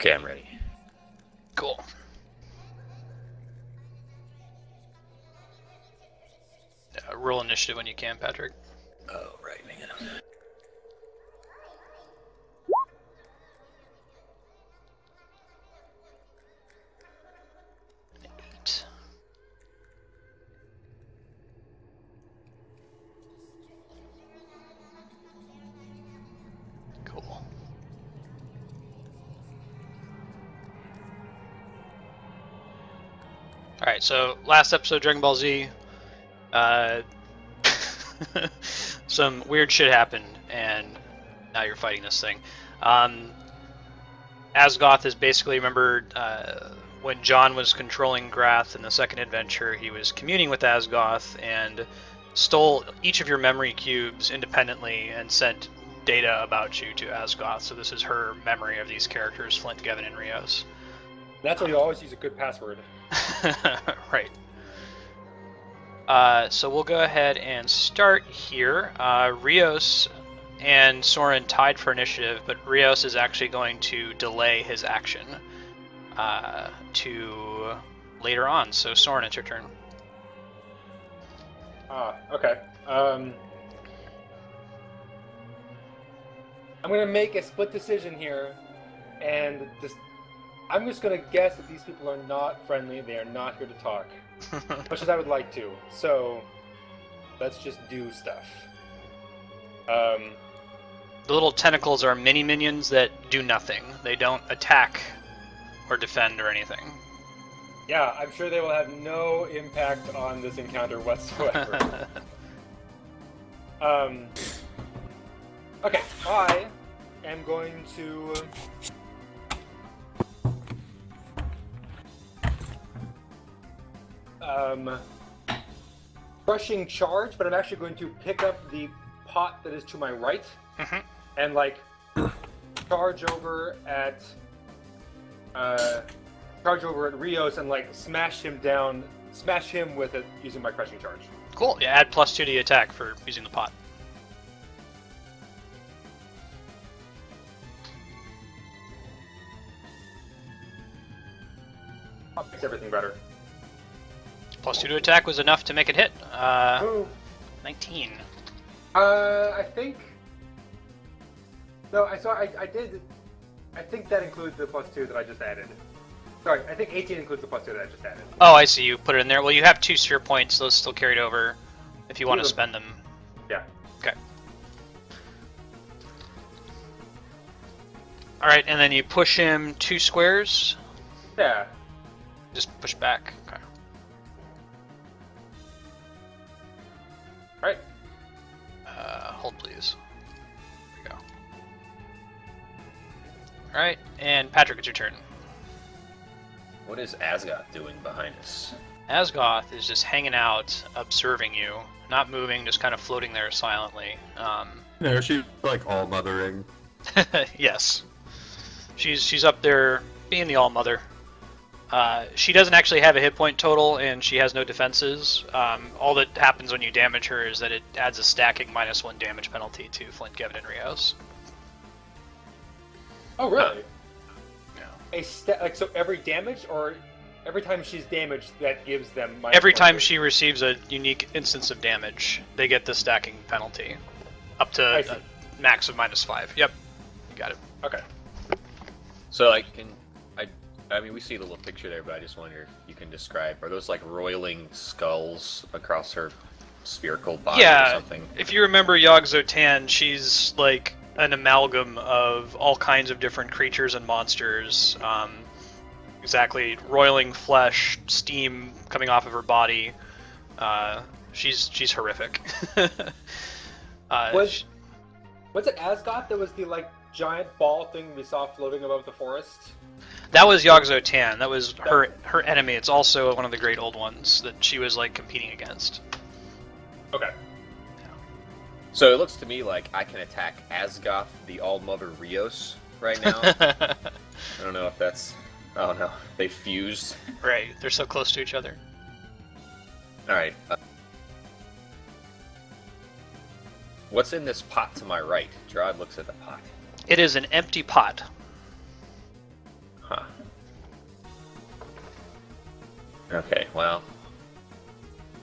Okay, I'm ready. Cool. Roll initiative when you can, Patrick. Oh, right, hang on. Eight. Cool. Alright, so last episode of Dragon Ball Z, some weird shit happened, and now you're fighting this thing. Asgoth is basically, remember, when John was controlling Grath in the second adventure, he was communing with Asgoth and stole each of your memory cubes independently and sent data about you to Asgoth. So this is her memory of these characters, Flint, Gevin, and Rios. That's why you always use a good password. Right. So we'll go ahead and start here. Rios and Soren tied for initiative, but Rios is actually going to delay his action to later on. So Soren, it's your turn. Okay. I'm gonna make a split decision here, and I'm just gonna guess that these people are not friendly. They are not here to talk, much as I would like to. So let's just do stuff. The little tentacles are mini minions that do nothing. They don't attack or defend or anything. Yeah, I'm sure they will have no impact on this encounter whatsoever. Okay, I am going to crushing charge, but I'm actually going to pick up the pot that is to my right and like charge over at Rios and like smash him with it using my crushing charge. Cool. Yeah, add +2 to the attack for using the pot. That makes everything better. +2 to attack was enough to make it hit. Oh. 19. I think. No, I did. I think that includes the +2 that I just added. Sorry, I think 18 includes the +2 that I just added. Oh, I see. You put it in there. Well, you have 2 sphere points. Those still carried over if you want to spend them. Yeah. Okay. Alright, and then you push him 2 squares. Yeah. Just push back. Okay. Alright. Hold, please. There we go. Alright, and Patrick, it's your turn. What is Asgoth doing behind us? Asgoth is just hanging out, observing you, not moving, just kind of floating there silently. No, she's like all mothering. Yes. She's up there being the all-mother. She doesn't actually have a hit point total, and she has no defenses. All that happens when you damage her is that it adds a stacking -1 damage penalty to Flint, Gevin, and Rios. Oh, really? Yeah. Like so, every damage, or every time she's damaged, that gives them -1. Every time she receives a unique instance of damage, they get the stacking penalty, up to a max of -5. Yep, you got it. Okay. So I mean, we see the little picture there, but I just wonder if you can describe, are those like roiling skulls across her spherical body or something? If you remember Yogg-Sothoth, she's like an amalgam of all kinds of different creatures and monsters. Exactly, roiling flesh, steam coming off of her body. She's horrific. Was it Asgoth that was the like giant ball thing we saw floating above the forest? That was Yogg-Sothoth. That was her enemy. It's also one of the great old ones that she was like competing against. Okay. So it looks to me like I can attack Asgoth, the all-mother Rios, right now. I don't know if that's... Oh no, they fused. Right, they're so close to each other. Alright. What's in this pot to my right? Gerad looks at the pot. It is an empty pot. Huh. Okay, well.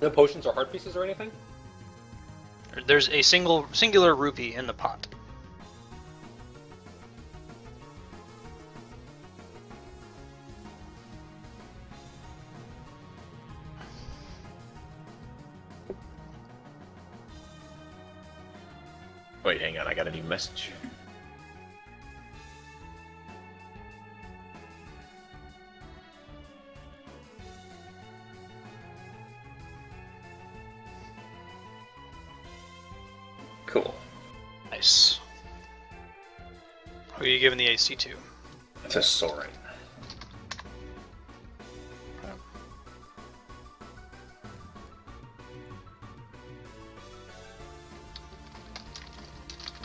No potions or heart pieces or anything? There's a singular rupee in the pot. Wait, hang on, I got a new message. Cool. Nice. Who are you giving the AC to? To Soren.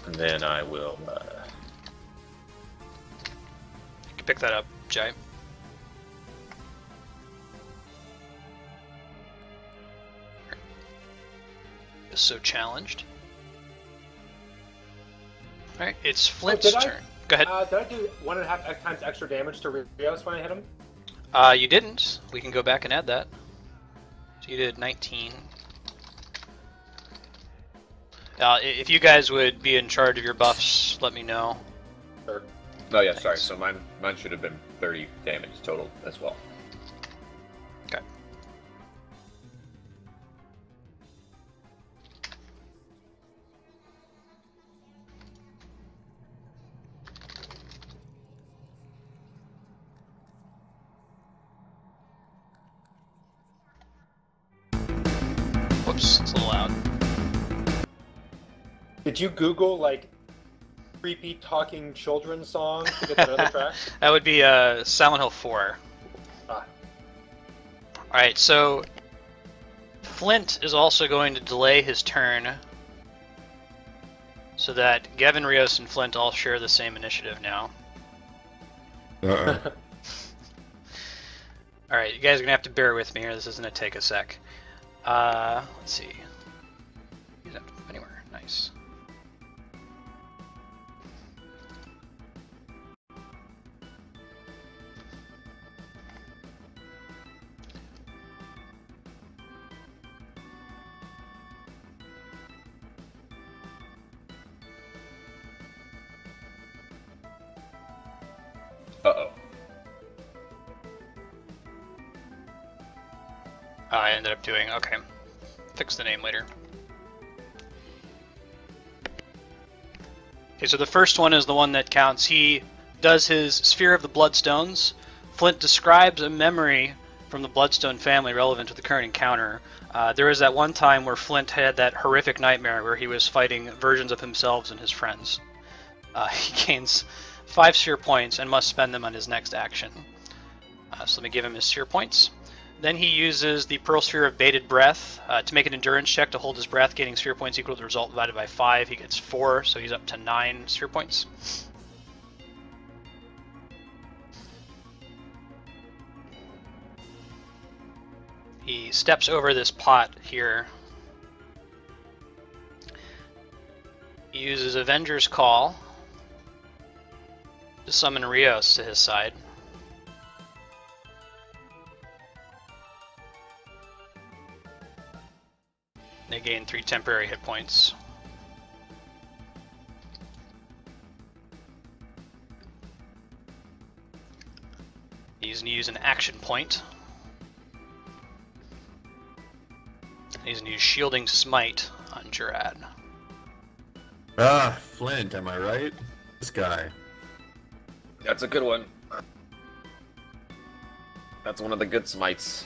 And then I will, You can pick that up, Jay. So challenged. Alright, it's Flint's turn. Go ahead. Did I do 1.5 times extra damage to Rios when I hit him? You didn't. We can go back and add that. So you did 19. If you guys would be in charge of your buffs, let me know. Sure. oh yeah, sorry, so mine should have been 30 damage total as well. Okay. Whoops, it's a little loud. Did you Google, like, creepy talking children song to get that other track? That would be Silent Hill 4. Ah. Alright, so Flint is also going to delay his turn so that Gavin, Rios, and Flint all share the same initiative now. Uh-oh. Alright, you guys are going to have to bear with me here. This is going to take a sec. Let's see. You don't have to move anywhere. Nice. Uh-oh. I ended up doing, okay. Fix the name later. Okay, so the first one is the one that counts. He does his Sphere of the Bloodstones. Flint describes a memory from the Bloodstone family relevant to the current encounter. There was that one time where Flint had that horrific nightmare where he was fighting versions of himself and his friends. He gains 5 Sphere points and must spend them on his next action. So let me give him his Sphere points. Then he uses the Pearl Sphere of Bated Breath to make an endurance check to hold his breath, gaining Sphere points equal to the result divided by 5. He gets 4, so he's up to 9 Sphere points. He steps over this pot here. He uses Avenger's Call to summon Rios to his side. They gain 3 temporary hit points. He's going to use an action point. He's going to use Shielding Smite on Gerad. Ah, Flint, am I right? This guy. That's a good one. That's one of the good smites.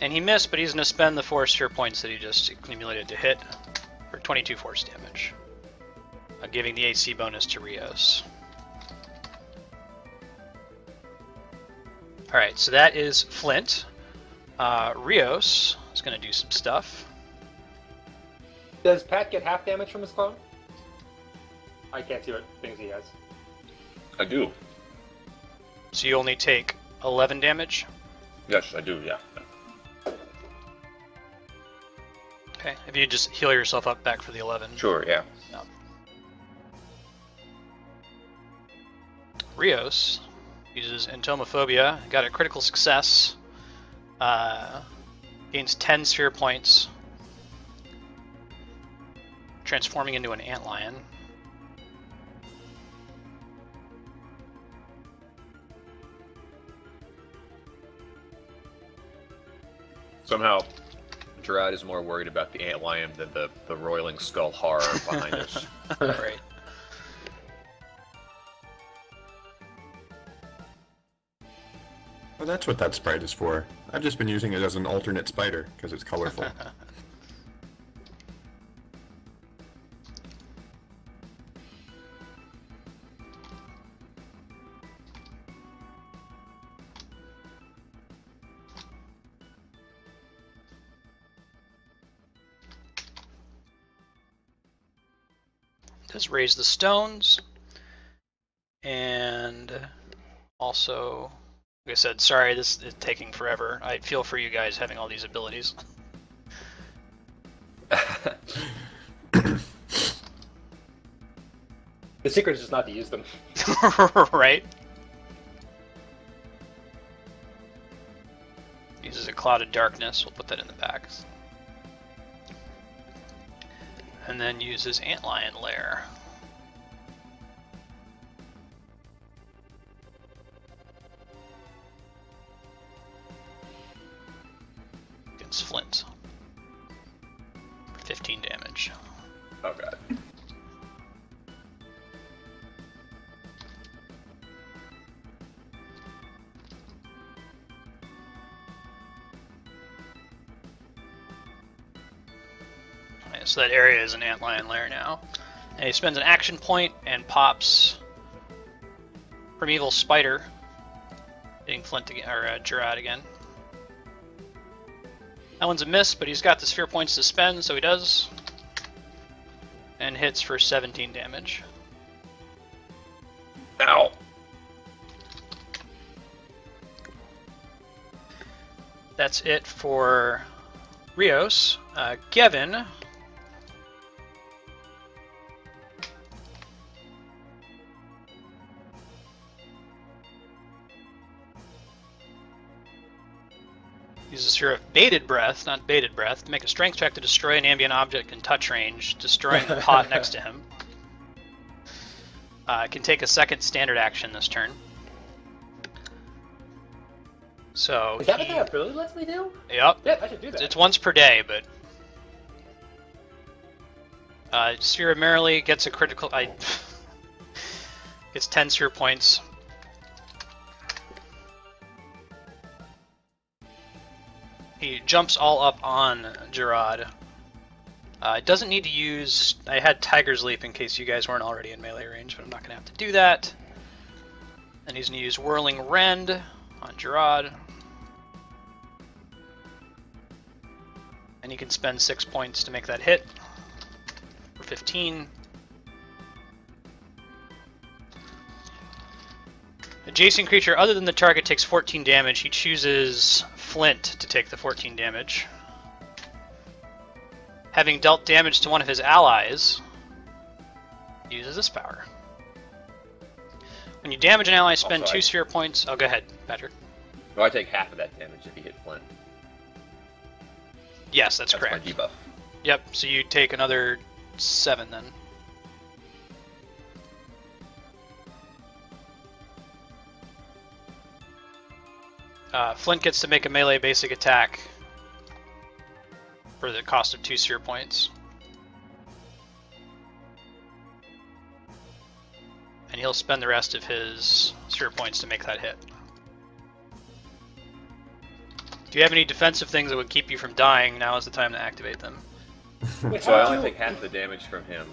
And he missed, but he's going to spend the 4 Sphere points that he just accumulated to hit for 22 force damage, giving the AC bonus to Rios. Alright, so that is Flint. Rios is going to do some stuff. Does Pat get half damage from his clone? I can't see what things he has. I do. So you only take 11 damage? Yes, I do, yeah. Okay, if you just heal yourself up back for the 11. Sure, yeah. No. Rios uses Entomophobia, got a critical success, gains 10 sphere points, transforming into an antlion. Somehow, Gerad is more worried about the antlion than the roiling skull horror behind us. Right. Well, that's what that sprite is for. I've just been using it as an alternate spider, because it's colorful. Does raise the stones, and also, like I said, sorry this is taking forever. I feel for you guys having all these abilities. The secret is just not to use them. Right? Uses a cloud of darkness, we'll put that in the back. And then uses Antlion Lair. Against Flint. For 15 damage. Oh god. So that area is an Antlion Lair now. And he spends an action point and pops Primeval Spider, hitting Flint again, or Gerad again. That one's a miss, but he's got the sphere points to spend, so he does. And hits for 17 damage. Ow! That's it for Rios. Gavin. Uses Sphere of Baited Breath, not Baited Breath, to make a strength check to destroy an ambient object in touch range, destroying the pot next to him. Can take a second standard action this turn. So is that what that ability lets me do? Yep. Yeah, I should do that. It's once per day, but Sphere of Merrily gets a critical. Gets 10 sphere points. He jumps all up on Gerad. Doesn't need to use... I had Tiger's Leap in case you guys weren't already in melee range, but I'm not going to have to do that. And he's going to use Whirling Rend on Gerad. And he can spend 6 points to make that hit for 15. Adjacent creature other than the target takes 14 damage. He chooses Flint to take the 14 damage. Having dealt damage to one of his allies, he uses this power. When you damage an ally, spend 2 sphere points. Oh, go ahead, Patrick. No, I take half of that damage if you hit Flint. Yes, that's correct. My debuff. Yep, so you take another 7 then. Flint gets to make a melee basic attack for the cost of 2 sphere points. And he'll spend the rest of his sphere points to make that hit. If you have any defensive things that would keep you from dying, now is the time to activate them. Wait, So I only take half the damage from him.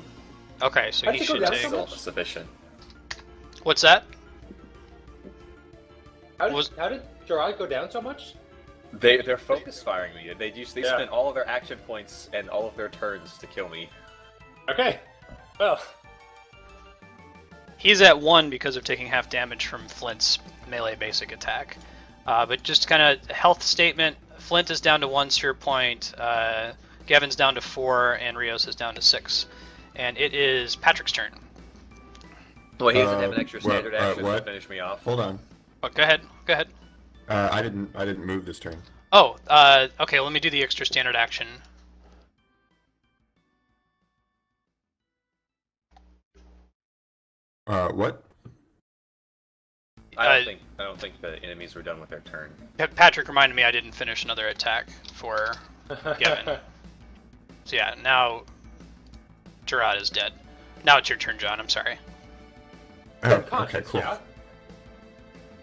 Okay, so he should take... Still sufficient. What's that? How did Gerad go down so much? They're focus firing me. They spend all of their action points and all of their turns to kill me. Okay. Well. He's at 1 because of taking half damage from Flint's melee basic attack. But just kind of health statement, Flint is down to 1 sphere point, Gavin's down to 4, and Rios is down to 6. And it is Patrick's turn. Well, he doesn't have an extra standard action to what? finish me off. Hold on. Oh, go ahead. Go ahead. I didn't move this turn. Oh, okay. Let me do the extra standard action. What? I don't think the enemies were done with their turn. Patrick reminded me I didn't finish another attack for Gavin. So yeah, now Gerad is dead. Now it's your turn, John. I'm sorry. Oh, okay, cool.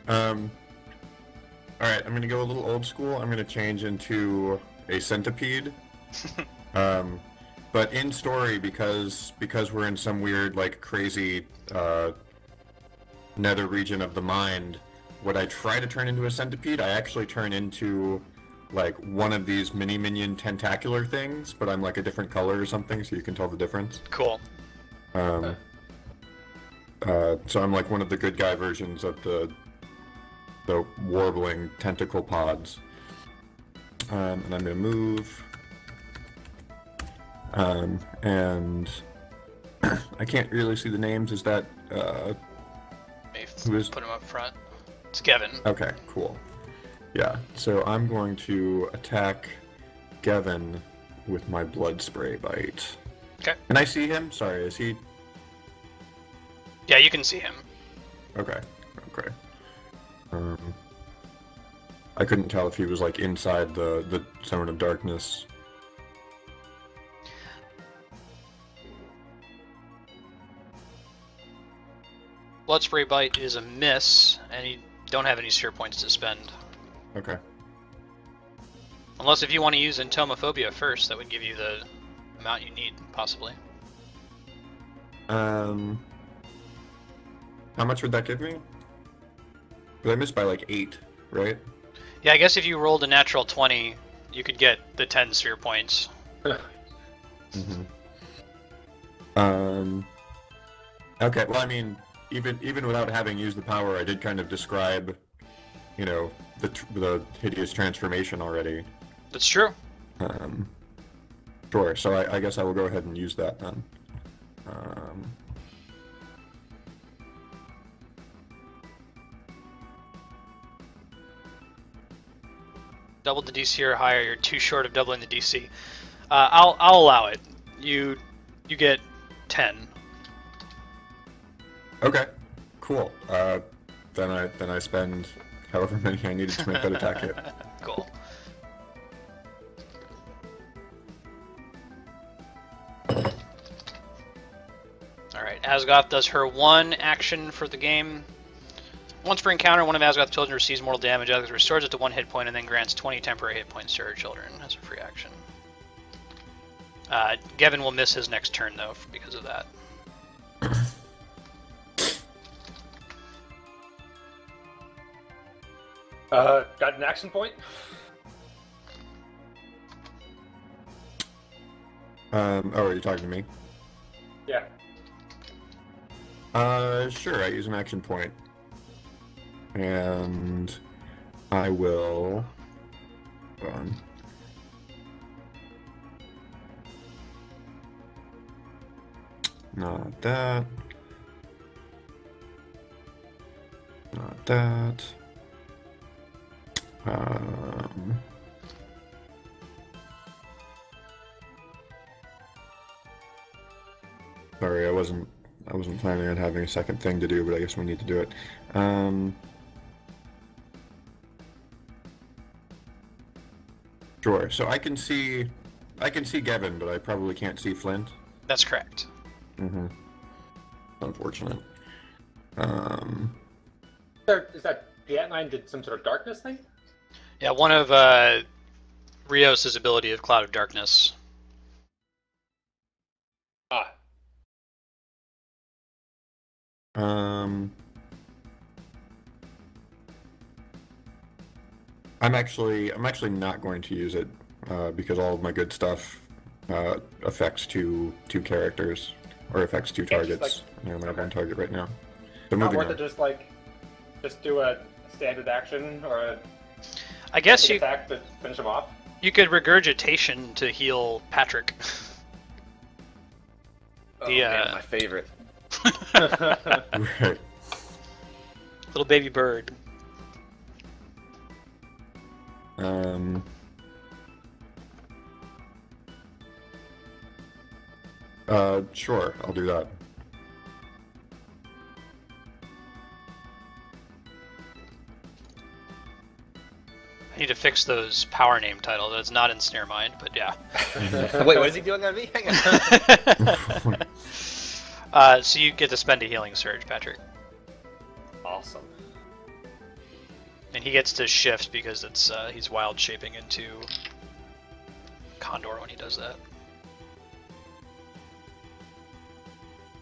Alright, I'm gonna go a little old school. I'm gonna change into a centipede. But in story, because we're in some weird, like, crazy, nether region of the mind, when I try to turn into a centipede, I actually turn into, like, one of these mini-minion tentacular things, but I'm, like, a different color or something, so you can tell the difference. Cool. So I'm, like, one of the good guy versions of the warbling tentacle pods. And I'm gonna move. And I can't really see the names. Is that Who is? Put him up front. It's Gavin. Okay, cool. Yeah, so I'm going to attack Gavin with my blood spray bite. Okay. Can I see him? Sorry, is he? Yeah, you can see him. Okay. Okay. I couldn't tell if he was like inside the zone of darkness. Blood spray bite is a miss, and you don't have any sphere points to spend. Okay. Unless if you want to use entomophobia first, that would give you the amount you need, possibly. How much would that give me? Because I missed by like 8, right? Yeah, I guess if you rolled a natural 20, you could get the 10 sphere points. Mm-hmm. Okay, well, I mean, even without having used the power, I did kind of describe, you know, the hideous transformation already. That's true. Sure, so I guess I will go ahead and use that then. Double the DC or higher, you're too short of doubling the DC. I'll allow it. You get 10. Okay, cool. Then I spend however many I needed to make that attack hit. Cool. Alright, Asgoth does her one action for the game. Once per encounter, one of Asgoth's children receives mortal damage. Asgoth restores it to 1 hit point and then grants 20 temporary hit points to her children. That's a free action. Gavin will miss his next turn, though, because of that. Got an action point? Oh, are you talking to me? Yeah. Sure, I use an action point. And I will... Hold on. Not that. Not that. Sorry, I wasn't planning on having a second thing to do, but I guess we need to do it. Sure. So I can see Gavin, but I probably can't see Flint. That's correct. Mm-hmm. Unfortunate. Is that the Ant9 did some sort of darkness thing? Yeah, one of Rios' ability of Cloud of Darkness. Ah. I'm actually not going to use it because all of my good stuff affects two characters or affects 2 targets. I only have 1 target right now. So Not moving worth on. it. Just do a standard action or a I guess you attack to finish him off. You could regurgitation to heal Patrick. Oh, man, my favorite. Right. Little baby bird. Sure, I'll do that. I need to fix those power name titles. It's not in Snare Mind, but yeah. Wait, what is he doing on me? Hang on. So you get to spend a healing surge, Patrick. Awesome. And he gets to shift because it's he's wild shaping into Condor when he does that.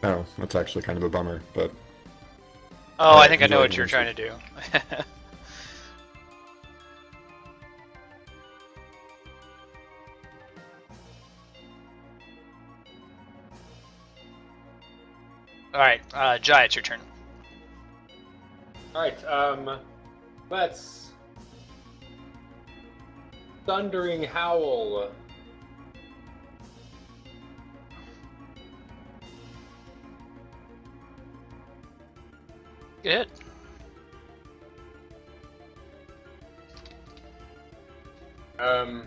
Oh, that's actually kind of a bummer, but... Oh, I think I know what you're trying to do. Alright, Jai, it's your turn. Alright, let's... Thundering Howl. Good. Probably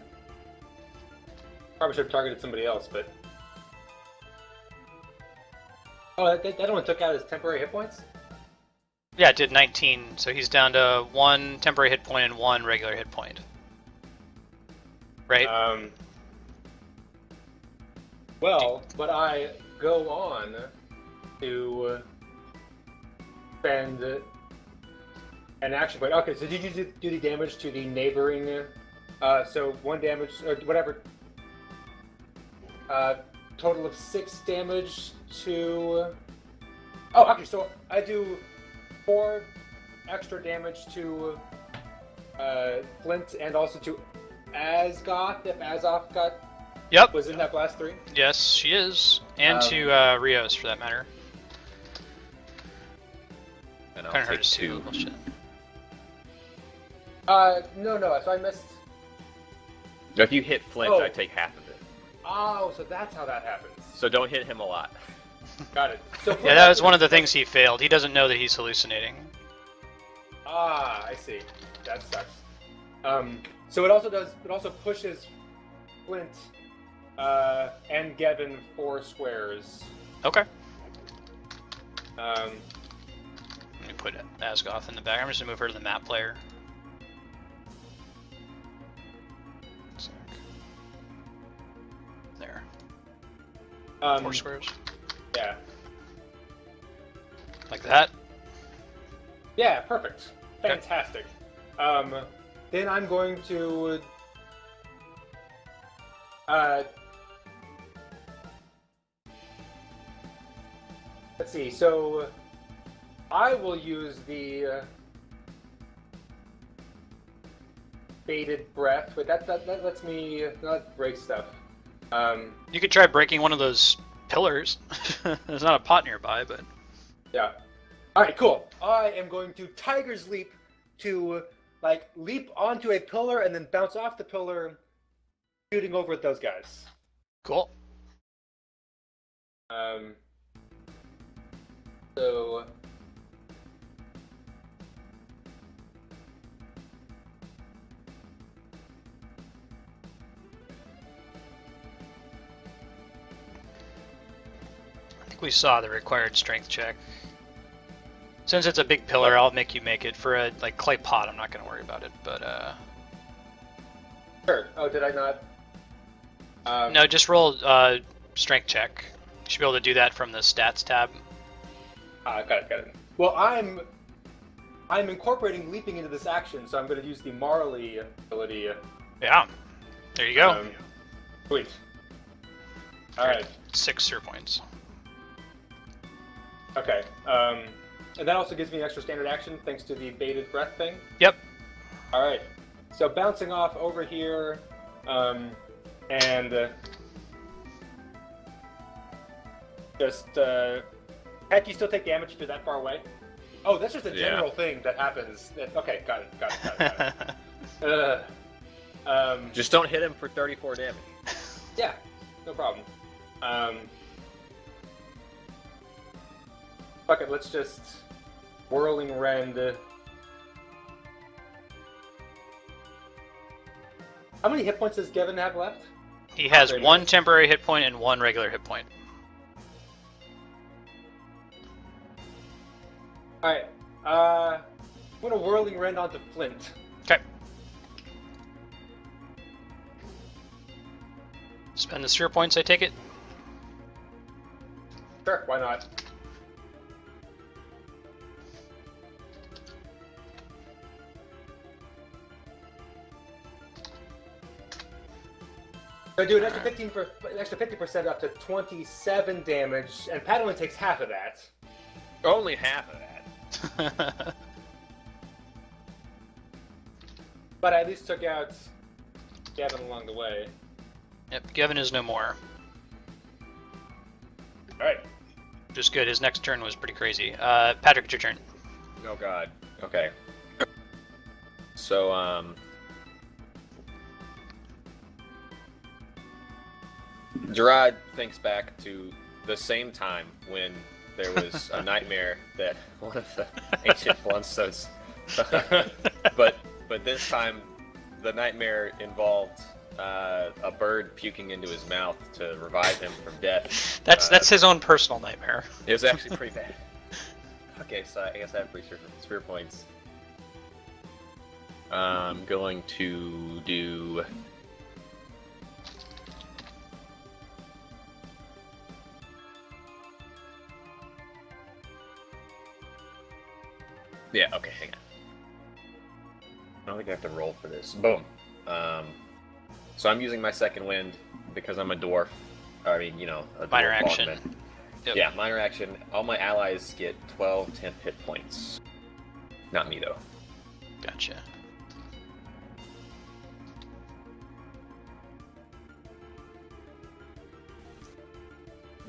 should have targeted somebody else, but... Oh, that one took out his temporary hit points? Yeah, it did 19, so he's down to 1 temporary hit point and 1 regular hit point. Right? Well, but I go on to spend an action point. Okay, so did you do the damage to the neighboring... so 1 damage, or whatever... total of 6 damage to... Oh, okay, so I do 4 extra damage to Flint and also to Asgoth, if Azoth was in that blast 3. Yes, she is. And to Rios, for that matter. And I'll Kind of hard take to see. 2. Bullshit. No, so I missed... If you hit Flint, I take half of it. Oh, so that's how that happens. So don't hit him a lot. Got it. So Yeah, that was one of the things he failed. He doesn't know that he's hallucinating. Ah, I see. That sucks. So it also pushes Flint and Gavin 4 squares. Okay. Let me put Asgoth in the back. I'm just gonna move her to the map player. There. 4 squares. Yeah. Like that? Yeah, perfect. Fantastic. Then I'm going to... let's see, so... I will use the... Baited breath, but that lets me not break stuff. You could try breaking one of those pillars. There's not a pot nearby, but... Yeah. Alright, cool. I am going to Tiger's Leap to, like, leap onto a pillar and then bounce off the pillar, shooting over at those guys. Cool. So... I think we saw the required strength check. Since it's a big pillar, I'll make you make it. For a clay pot, I'm not going to worry about it, but Sure. Oh, did I not? No, just roll strength check. You should be able to do that from the stats tab. Got it. Well, I'm incorporating leaping into this action, so I'm going to use the Marley ability. Yeah. There you go. Sweet. Alright. 6 cure points. Okay. And that also gives me an extra standard action thanks to the baited breath thing? Yep. Alright. So bouncing off over here, and just, heck, you still take damage if you're that far away? Oh, that's just a general thing that happens. Okay, got it. Just don't hit him for 34 damage. Yeah, no problem. Fuck it, let's just Whirling Rend. How many hit points does Gavin have left? He has one temporary hit point and one regular hit point. Alright, I'm gonna Whirling Rend onto Flint. Okay. Spend the sphere points, I take it? Sure, why not? So do an extra 50% up to 27 damage, and Pat only takes half of that. Only half of that. But I at least took out Gavin along the way. Yep, Gavin is no more. Alright. Just good. His next turn was pretty crazy. Patrick, it's your turn. Oh god. Okay. So, Gerad thinks back to the same time when there was a nightmare that one of the ancient Flintstones. but this time, the nightmare involved a bird puking into his mouth to revive him from death. That's his own personal nightmare. It was actually pretty bad. Okay, so I guess I have pretty sure sphere points. I'm going to do. Yeah, okay, hang on. I don't think I have to roll for this. Boom. So I'm using my second wind because I'm a dwarf. I mean, you know, a minor dwarf action. augment. Yep. Yeah, minor action. All my allies get 12 temp hit points. Not me, though. Gotcha.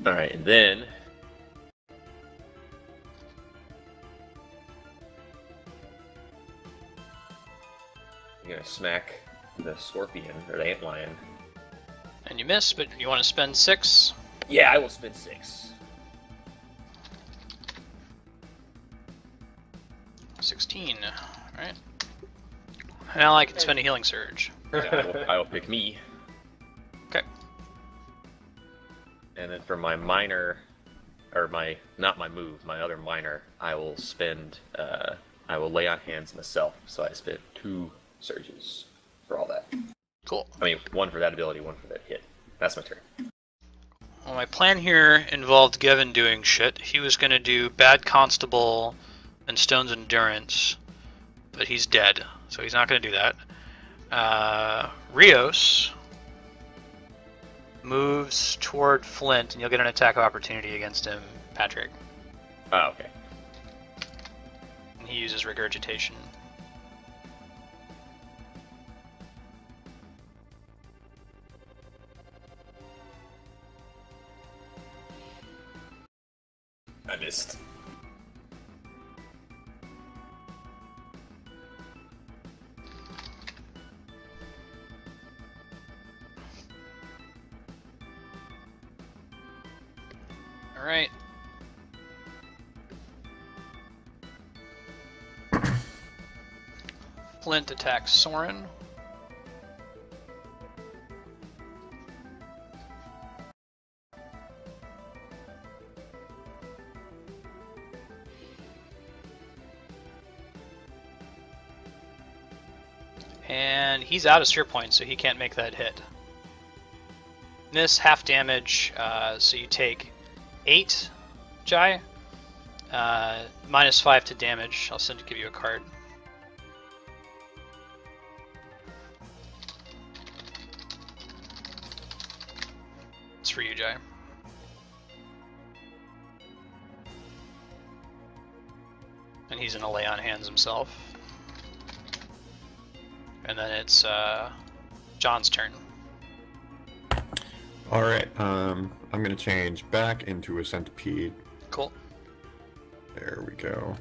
Alright, and then... I'm gonna smack the scorpion, or the antlion. And you miss, but you want to spend 6? Yeah, I will spend 6. 16. Alright. Now I can spend a healing surge. Yeah, I will pick me. Okay. And then for my minor, or my, not my move, my other minor, I will spend, I will lay on hands myself. So I spend 2 surges for all that. Cool. I mean, 1 for that ability, 1 for that hit. That's my turn. Well, my plan here involved Gavin doing shit. He was going to do Bad Constable and Stone's Endurance, but he's dead, so he's not going to do that. Rios moves toward Flint, and you'll get an attack of opportunity against him, Patrick. Oh, okay. And he uses Regurgitation. I missed. All right. Flint attacks Soren. And he's out of sphere points, so he can't make that hit. Miss, half damage, so you take 8, Jai. -5 to damage. I'll give you a card. It's for you, Jai. And he's gonna lay on hands himself. And then it's John's turn. Alright, I'm gonna change back into a centipede. Cool. There we go.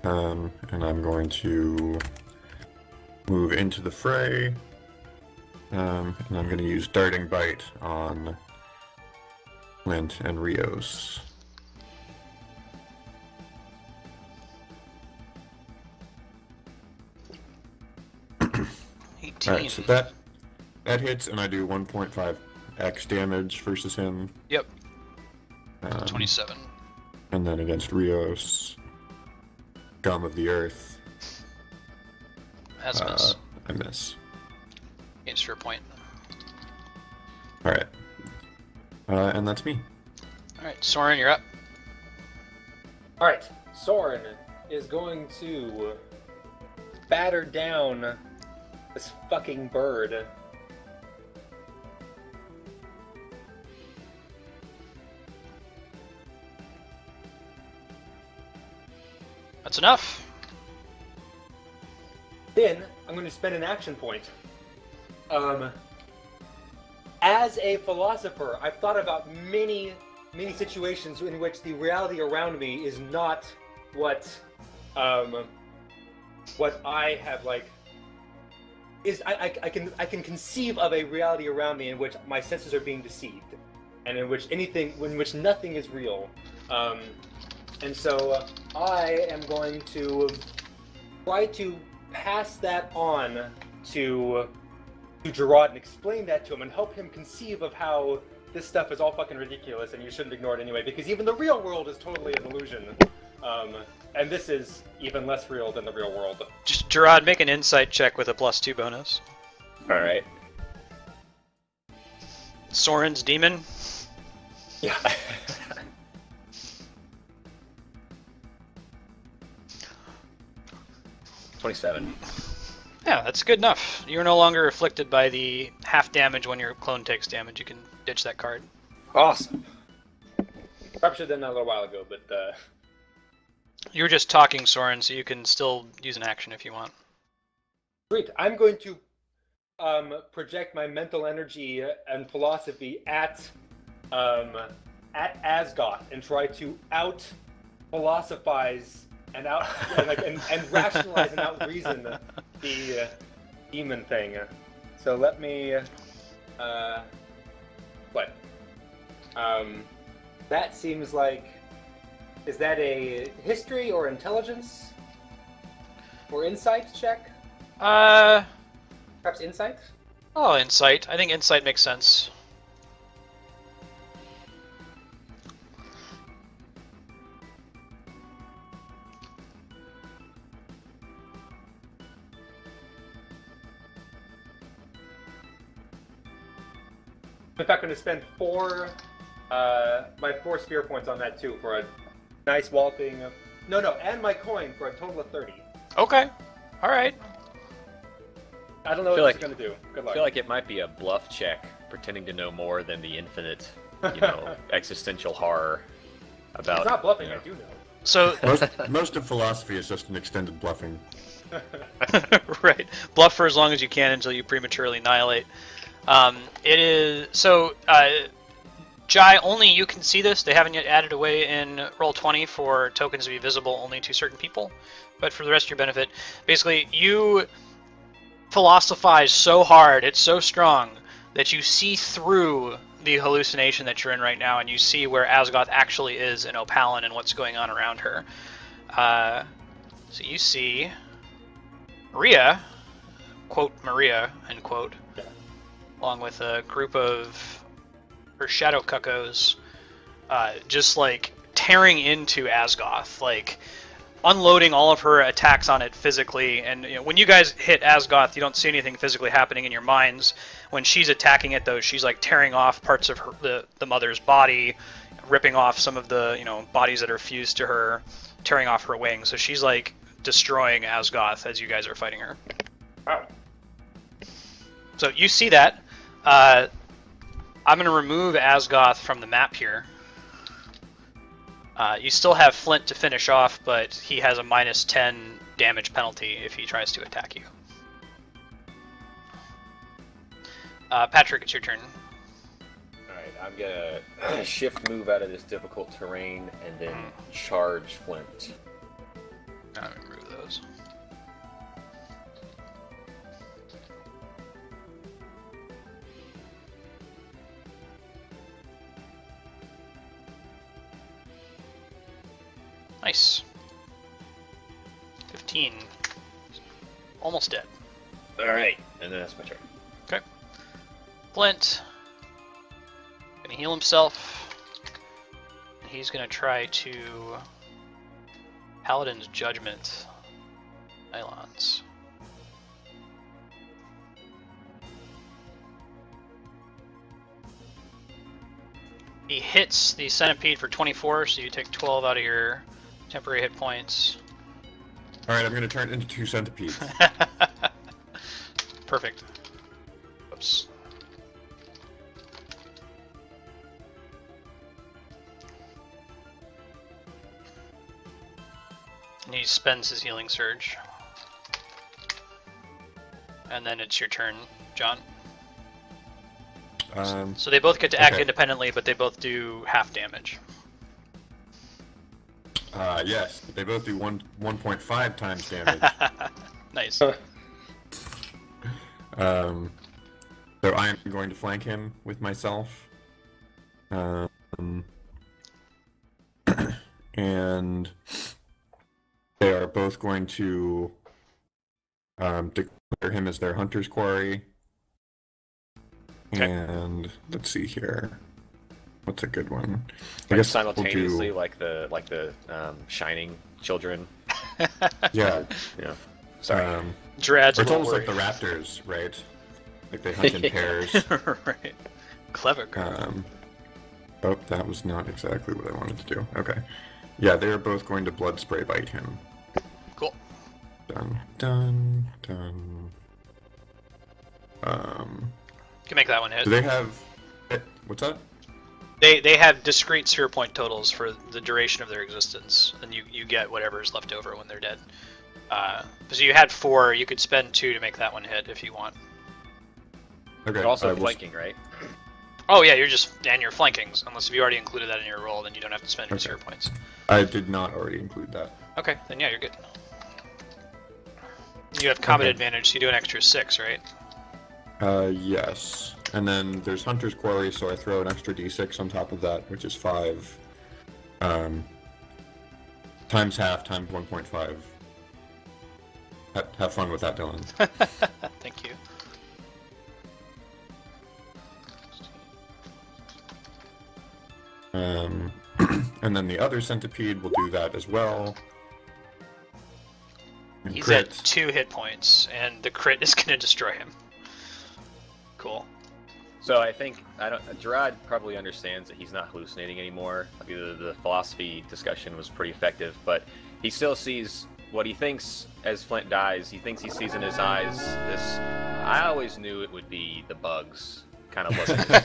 And I'm going to move into the fray. And I'm going to use Darting Bite on Flint and Rios. 19. Alright, so that hits, and I do 1.5 X damage versus him. Yep. 27. And then against Rios, Gum of the Earth. That's a miss. I miss. Against your point. Alright. And that's me. Alright, Soren, you're up. Alright, Soren is going to batter down this fucking bird. That's enough. Then I'm going to spend an action point. As a philosopher, I've thought about many situations in which the reality around me is not what I have I can conceive of a reality around me in which my senses are being deceived, and in which nothing is real. And so I am going to try to pass that on to Gerad and explain that to him and help him conceive of how this stuff is all fucking ridiculous and you shouldn't ignore it anyway, because even the real world is totally an illusion. And this is even less real than the real world. Just Gerad, make an insight check with a +2 bonus. Alright. Soren's demon. Yeah. 27. Yeah, that's good enough. You're no longer afflicted by the half damage when your clone takes damage. You can ditch that card. Awesome. Probably should have done that a little while ago, but You were just talking, Soren, so you can still use an action if you want. Sweet. I'm going to project my mental energy and philosophy at Asgoth and try to out-philosophize and rationalize and out-reason the demon thing. So let me... what? That seems like... Is that a history or intelligence? Or insight check? Perhaps insight? Oh, insight. I think insight makes sense. In fact, I'm going to spend my 4 sphere points on that too for a nice walloping. And my coin for a total of 30. Okay. All right. I don't know what it's going to do. Good luck. I feel like it might be a bluff check, pretending to know more than the infinite, existential horror about. It's not bluffing, I do know. So most of philosophy is just an extended bluffing. right. Bluff for as long as you can until you prematurely annihilate. It is so. Jai, only you can see this. They haven't yet added away in Roll20 for tokens to be visible only to certain people. But for the rest of your benefit, basically, you philosophize so hard, it's so strong, that you see through the hallucination that you're in right now, and you see where Asgoth actually is in Opalin and what's going on around her. So you see Maria, quote Maria, end quote, along with a group of her shadow cuckoos, just like tearing into Asgoth, like unloading all of her attacks on it physically. And when you guys hit Asgoth, you don't see anything physically happening in your minds. When she's attacking it, though, she's like tearing off parts of her, the mother's body, ripping off some of the bodies that are fused to her, tearing off her wings. So she's like destroying Asgoth as you guys are fighting her. Wow. So you see that. I'm going to remove Asgoth from the map here. You still have Flint to finish off, but he has a -10 damage penalty if he tries to attack you. Patrick, it's your turn. Alright, I'm gonna shift move out of this difficult terrain and then charge Flint. I'll remove those. Nice. 15. Almost dead. Alright, and then that's my turn. Okay. Flint gonna heal himself. He's gonna try to Paladin's Judgment Ailonz. He hits the centipede for 24, so you take 12 out of your temporary hit points. Alright, I'm going to turn it into 2 centipedes. Perfect. Oops. And he spends his healing surge. And then it's your turn, John. So they both get to act independently, but they both do half damage. Yes, they both do 1.5 times damage. Nice. So I'm going to flank him with myself. And they are both going to declare him as their hunter's quarry. Okay. And let's see here. What's a good one? I guess simultaneously, like the Shining children. Yeah. Yeah. Sorry. Gerad's it's almost like the raptors, right? Like they hunt in pairs. Right. Clever. Oh, that was not exactly what I wanted to do. Okay. Yeah, they are both going to blood spray bite him. Cool. Dun dun dun. You can make that one hit. Do they have? What's that? They have discrete sphere point totals for the duration of their existence, and you get whatever's left over when they're dead. So you had 4, you could spend 2 to make that one hit if you want. Okay. But also flanking, right? Oh yeah, you're flanking. Unless if you already included that in your roll, then you don't have to spend your sphere points. I did not already include that. Okay, then yeah, you're good. You have combat advantage, so you do an extra 6, right? Yes. And then there's Hunter's Quarry, so I throw an extra d6 on top of that, which is 5. Times half, times 1.5. Have fun with that, Dylan. Thank you. And then the other centipede will do that as well. And He's crit. at 2 hit points, and the crit is going to destroy him. Cool. So I think Gerad probably understands that he's not hallucinating anymore. The philosophy discussion was pretty effective, but he still sees what he thinks as Flint dies. He thinks he sees in his eyes this. I always knew it would be the bugs kind of look in his face.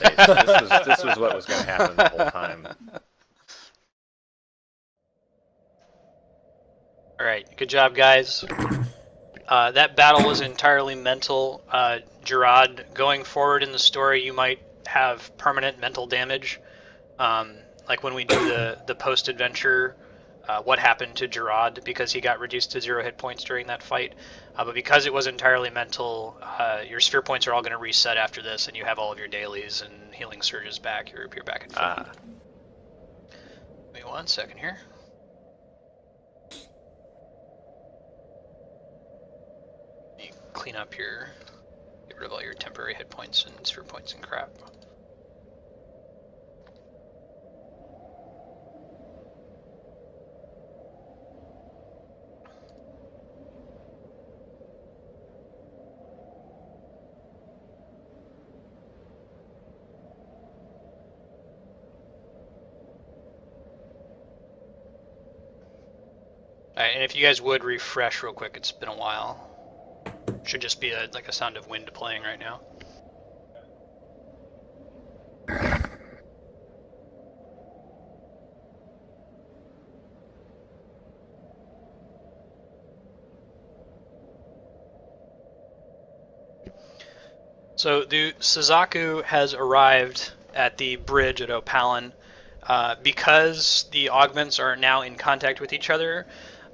This was what was going to happen the whole time. All right, good job, guys. That battle was entirely mental. Gerad, going forward in the story, you might have permanent mental damage. Like when we do the post-adventure, what happened to Gerad, because he got reduced to 0 hit points during that fight. But because it was entirely mental, your sphere points are all going to reset after this, and you have all of your dailies and healing surges back. You're back at full. Give me 1 second here. You clean up get rid of all your temporary hit points and sphere points and crap. Alright, and if you guys would refresh real quick, it's been a while. Should just be like a sound of wind playing right now. So the Suzaku has arrived at the bridge at Opalan. Because the augments are now in contact with each other,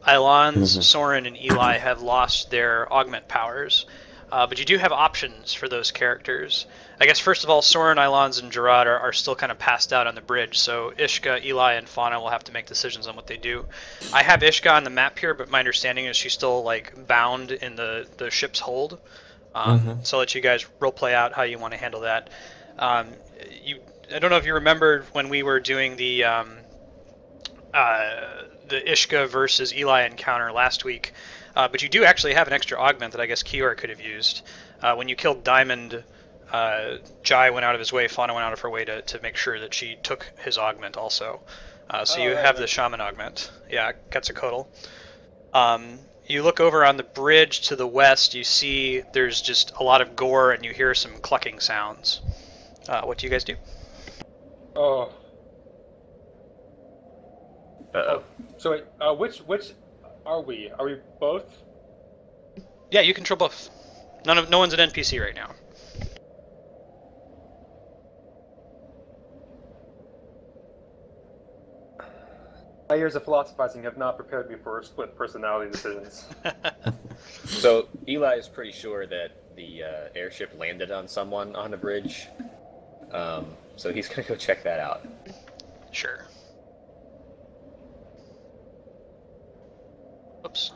Ailonz, Soren, and Eli have lost their augment powers. But you do have options for those characters. I guess first of all, Soren, Ailonz, and Gerad are still kind of passed out on the bridge, so Ishka, Eli, and Fauna will have to make decisions on what they do. I have Ishka on the map here, but my understanding is she's still like bound in the ship's hold. So I'll let you guys role play out how you want to handle that. I don't know if you remembered when we were doing the Ishka versus Eli encounter last week, but you do actually have an extra augment that I guess Kior could have used. When you killed Diamond, Jai went out of his way, Fauna went out of her way to make sure that she took his augment also. So you have the Shaman augment. Yeah, Quetzalcoatl. You look over on the bridge to the west, you see there's just a lot of gore and you hear some clucking sounds. What do you guys do? Oh. Uh-oh. So wait, which are we? Are we both? Yeah, you control both. No one's an NPC right now. My years of philosophizing have not prepared me for split personality decisions. So Eli is pretty sure that the airship landed on someone on the bridge. So he's gonna go check that out. Sure. Oops.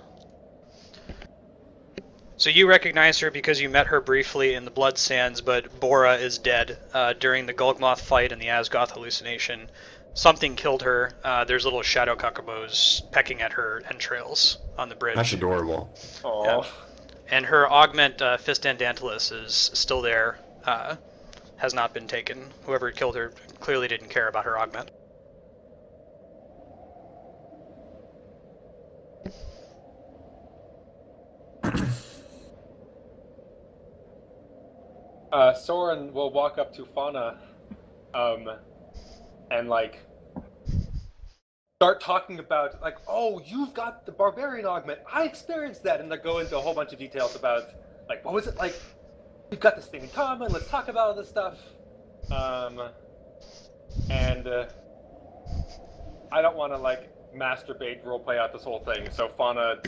So you recognize her because you met her briefly in the Blood Sands, but Bora is dead. During the Golgmoth fight and the Asgoth hallucination, something killed her. There's little shadow cuckabos pecking at her entrails on the bridge. That's adorable. Aww. Yeah. And her augment, Fistandantilus, is still there. Has not been taken. Whoever killed her clearly didn't care about her augment. Soren will walk up to Fauna, and like start talking about like, oh, you've got the Barbarian augment. I experienced that, and they go into a whole bunch of details about like, what was it like? We've got this thing in common. Let's talk about all this stuff. And I don't want to like masturbate roleplay out this whole thing. So Fauna,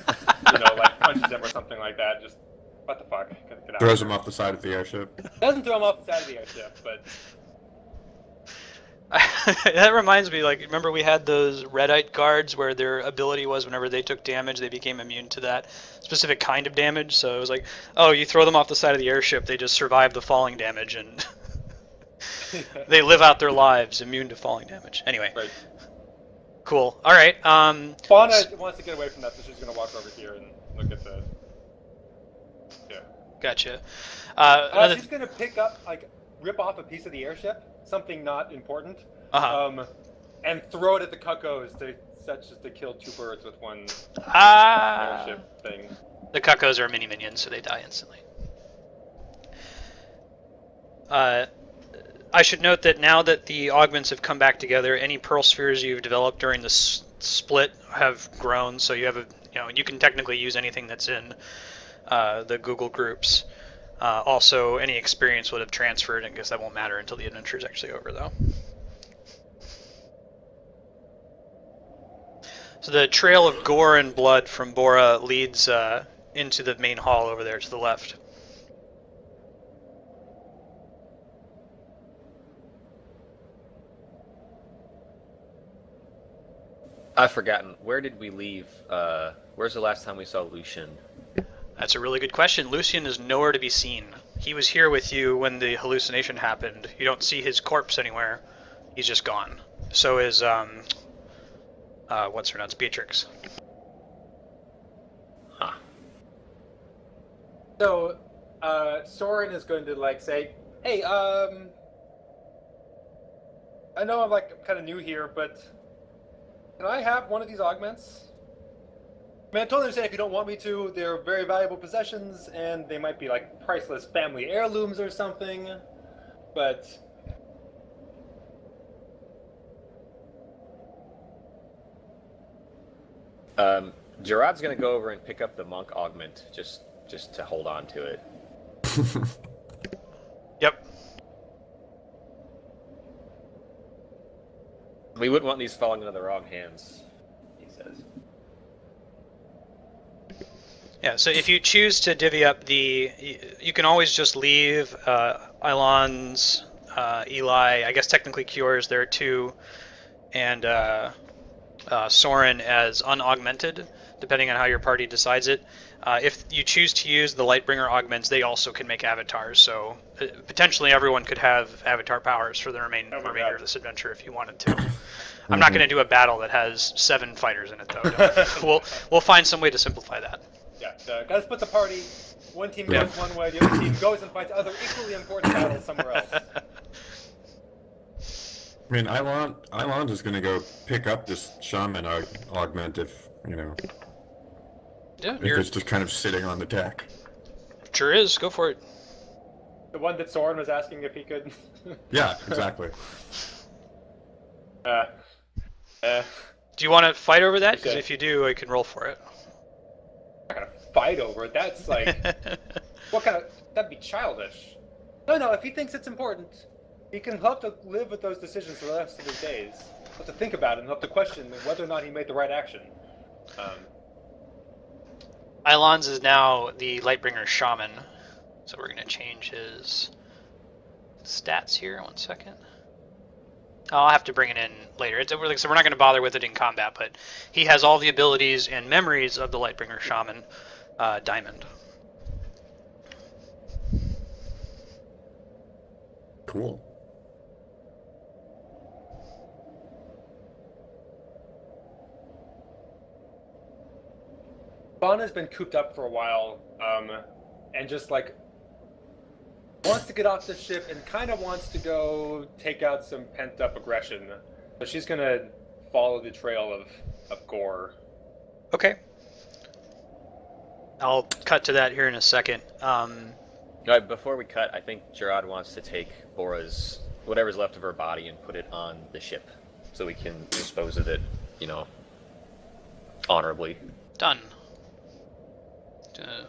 like punches him or something like that. Just what the fuck? Get out. Throws him off the side of the airship. Doesn't throw him off the side of the airship, but. That reminds me, like, remember we had those Redite guards where their ability was whenever they took damage, they became immune to that specific kind of damage. So it was like, oh, you throw them off the side of the airship, they just survive the falling damage, and they live out their lives immune to falling damage. Anyway. Right. Cool. All right. Fauna wants to get away from that, so she's going to walk over here and look at the... Yeah. Gotcha. She's going to pick up, like, rip off a piece of the airship, something not important, and throw it at the cuckoos such as to kill two birds with one airship thing. The cuckoos are mini minions, so they die instantly. I should note that now that the augments have come back together, any pearl spheres you've developed during the split have grown, so you have you can technically use anything that's in the Google groups. Also, any experience would have transferred, and I guess that won't matter until the adventure is actually over, though. So the trail of gore and blood from Bora leads into the main hall over there to the left. I've forgotten. Where did we leave? Where's the last time we saw Lucian? That's a really good question. Lucian is nowhere to be seen. He was here with you when the hallucination happened. You don't see his corpse anywhere. He's just gone. So is, what's her nuts? Beatrix. Huh. So, Soren is going to, like, say, hey, I know I'm, like, kind of new here, but can I have one of these augments? I mean, I totally understand if you don't want me to. They're very valuable possessions, and they might be, like, priceless family heirlooms or something, but... Gerad's gonna go over and pick up the monk augment, just to hold on to it. Yep. We wouldn't want these falling into the wrong hands, he says. Yeah, so if you choose to divvy up you can always just leave Ailonz, Eli, I guess technically Cure is there too, and Soren as unaugmented, depending on how your party decides it. If you choose to use the Lightbringer augments, they also can make avatars, so potentially everyone could have avatar powers for the remainder of this adventure if you wanted to. I'm not going to do a battle that has 7 fighters in it, though. We'll find some way to simplify that. Yeah, gotta split the party. One team goes one way, the other team goes and fights other equally important battles somewhere else. I mean, Ailonz is gonna go pick up this shaman augment if, you know, if it's just kind of sitting on the deck. Sure is, go for it. The one that Soren was asking if he could... Yeah, exactly. Do you want to fight over that? Because if you do, I can roll for it. I'm not gonna fight over it, that's like... what kind of... that'd be childish. No, if he thinks it's important, he can have to live with those decisions for the rest of his days. Have to think about it and have to question whether or not he made the right action. Ailonz is now the Lightbringer Shaman, so we're going to change his stats here. 1 second. I'll have to bring it in later. So we're not going to bother with it in combat, but he has all the abilities and memories of the Lightbringer Shaman Diamond. Cool. Bon has been cooped up for a while, and just like wants to get off the ship and kind of wants to go take out some pent-up aggression. So she's gonna follow the trail of gore. Okay. I'll cut to that here in a second. Before we cut, I think Gerad wants to take Bora's whatever's left of her body and put it on the ship, so we can dispose of it, you know, honorably. Done.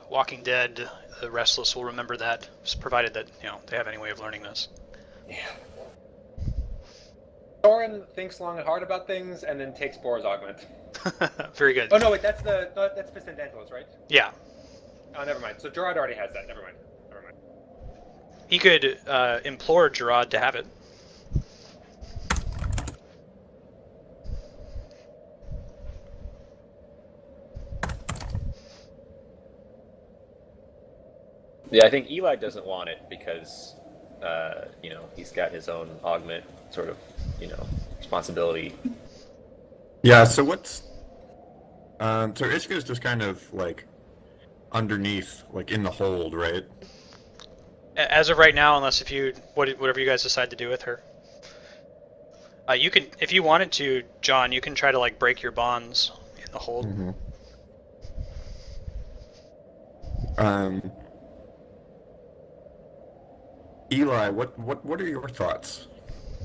Walking Dead, the Restless will remember that, provided that, you know, they have any way of learning this. Yeah. Soren thinks long and hard about things and then takes Bora's augment. Very good. Oh no, wait, that's Pistandantelos, right? Yeah. Oh, never mind. So Gerad already has that. Never mind. He could implore Gerad to have it. Yeah, I think Eli doesn't want it because, you know, he's got his own augment sort of, you know, responsibility. Yeah, so what's... so Ishka's just kind of, like, underneath, like, in the hold, right? As of right now, unless if you... whatever you guys decide to do with her. You can... If you wanted to, John, you can try to, like, break your bonds in the hold. Mm-hmm. Eli, what are your thoughts?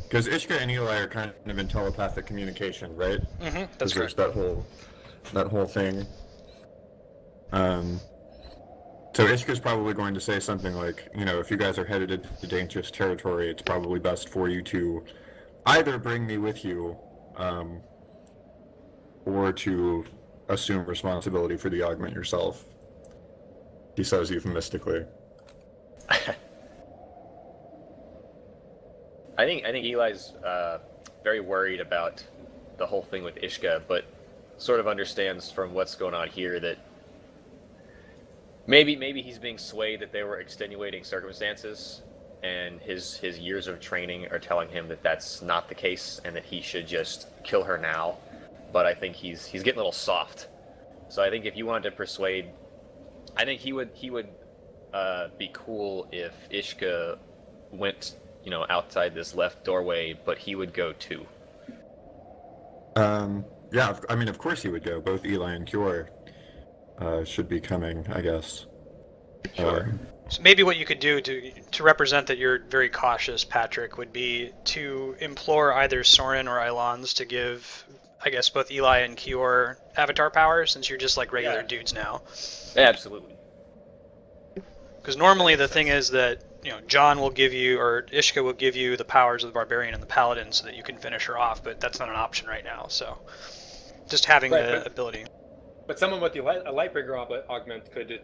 Because Ishka and Eli are kind of in telepathic communication, right? Mm-hmm, that's correct. There's that whole thing. So Ishka's probably going to say something like, you know, if you guys are headed into dangerous territory, it's probably best for you to either bring me with you, or to assume responsibility for the augment yourself. He says euphemistically. I think Eli's very worried about the whole thing with Ishka, but sort of understands from what's going on here that maybe he's being swayed that they were extenuating circumstances, and his years of training are telling him that that's not the case and that he should just kill her now. But I think he's getting a little soft. So I think if you wanted to persuade, I think he would be cool if Ishka went, you know, outside this left doorway, but he would go too. Yeah, I mean, of course he would go. Both Eli and Cure should be coming, I guess. Sure. So maybe what you could do to represent that you're very cautious, Patrick, would be to implore either Soren or Ailonz to give, I guess, both Eli and Cure avatar power, since you're just like regular dudes now. Yeah, absolutely. Because normally the thing is that, you know, John will give you, or Ishka will give you the powers of the Barbarian and the Paladin so that you can finish her off, but that's not an option right now, so just having the ability. But someone with a Lightbringer augment could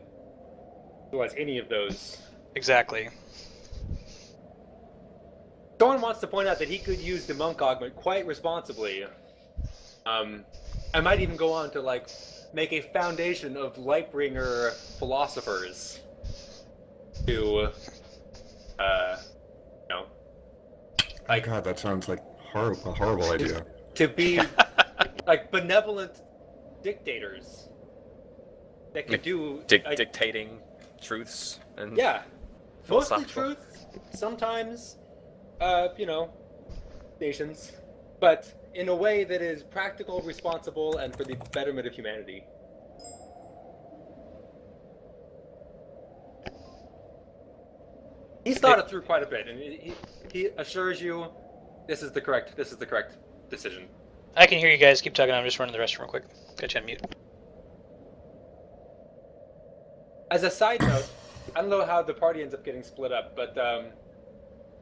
utilize any of those. Exactly. Someone wants to point out that he could use the monk augment quite responsibly. I might even go on to like make a foundation of Lightbringer philosophers to, you know, like God, that sounds like a horrible idea. to be like benevolent dictators that can do dictating truths and yeah, mostly philosophical. truth, sometimes you know, nations, but in a way that is practical, responsible, and for the betterment of humanity. He's thought it through quite a bit, and he assures you this is the correct decision. I can hear you guys. Keep talking. I'm just running the restroom real quick. Got you on mute. As a side note, I don't know how the party ends up getting split up, but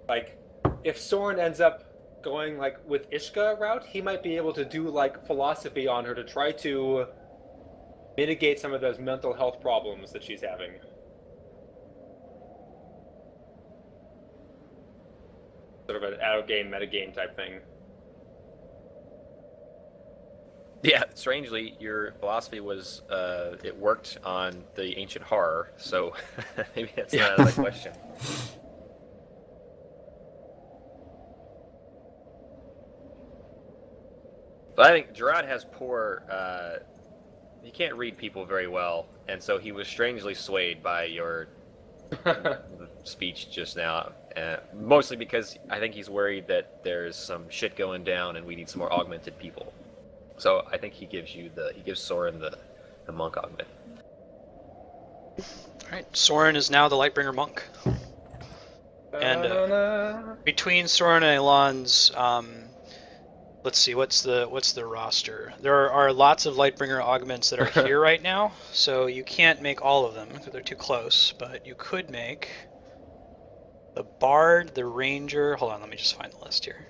like if Soren ends up going like with Ishka route, he might be able to do like philosophy on her to try to mitigate some of those mental health problems that she's having. Sort of an out-game, meta-game type thing. Yeah, strangely, your philosophy was it worked on the ancient horror, so maybe that's not out of the question. But I think Gerad has poor. He can't read people very well, and so he was strangely swayed by your speech just now. Mostly because I think he's worried that there's some shit going down, and we need some more augmented people. So I think he gives Soren the monk augment. All right, Soren is now the Lightbringer monk. And between Soren and Ailonz, let's see, what's the roster? There are lots of Lightbringer augments that are here right now, so you can't make all of them because they're too close. But you could make the Bard, the Ranger. Hold on, let me just find the list here.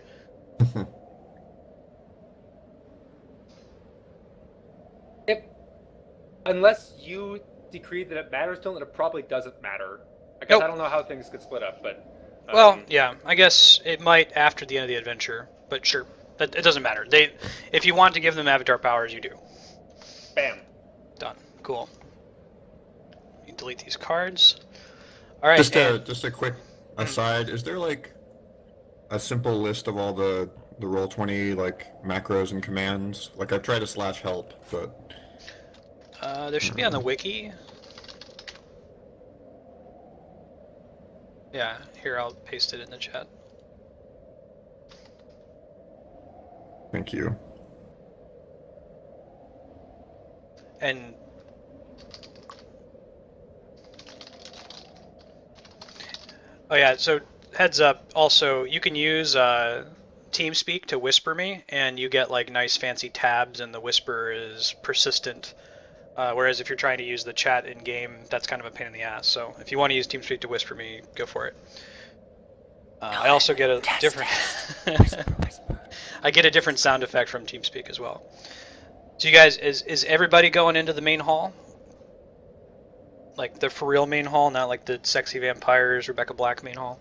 Unless you decree that it matters to him, it probably doesn't matter. I guess I don't know how things could split up, but well, yeah, I guess it might after the end of the adventure, but sure, it doesn't matter. If you want to give them avatar powers, you do. Bam. Done. Cool. You delete these cards. All right. Just a quick aside. Is there like a simple list of all the Roll20 like macros and commands? Like I've tried to /help, but there should be on the wiki. Yeah, here I'll paste it in the chat. Thank you. And oh yeah, so heads up. Also, you can use TeamSpeak to whisper me, and you get like nice fancy tabs, and the whisper is persistent. Whereas if you're trying to use the chat in game, that's kind of a pain in the ass. So if you want to use TeamSpeak to whisper me, go for it. I also get a different. I get a different sound effect from TeamSpeak as well. So you guys, is everybody going into the main hall? Like the for real main hall, not like the sexy vampires Rebecca Black main hall?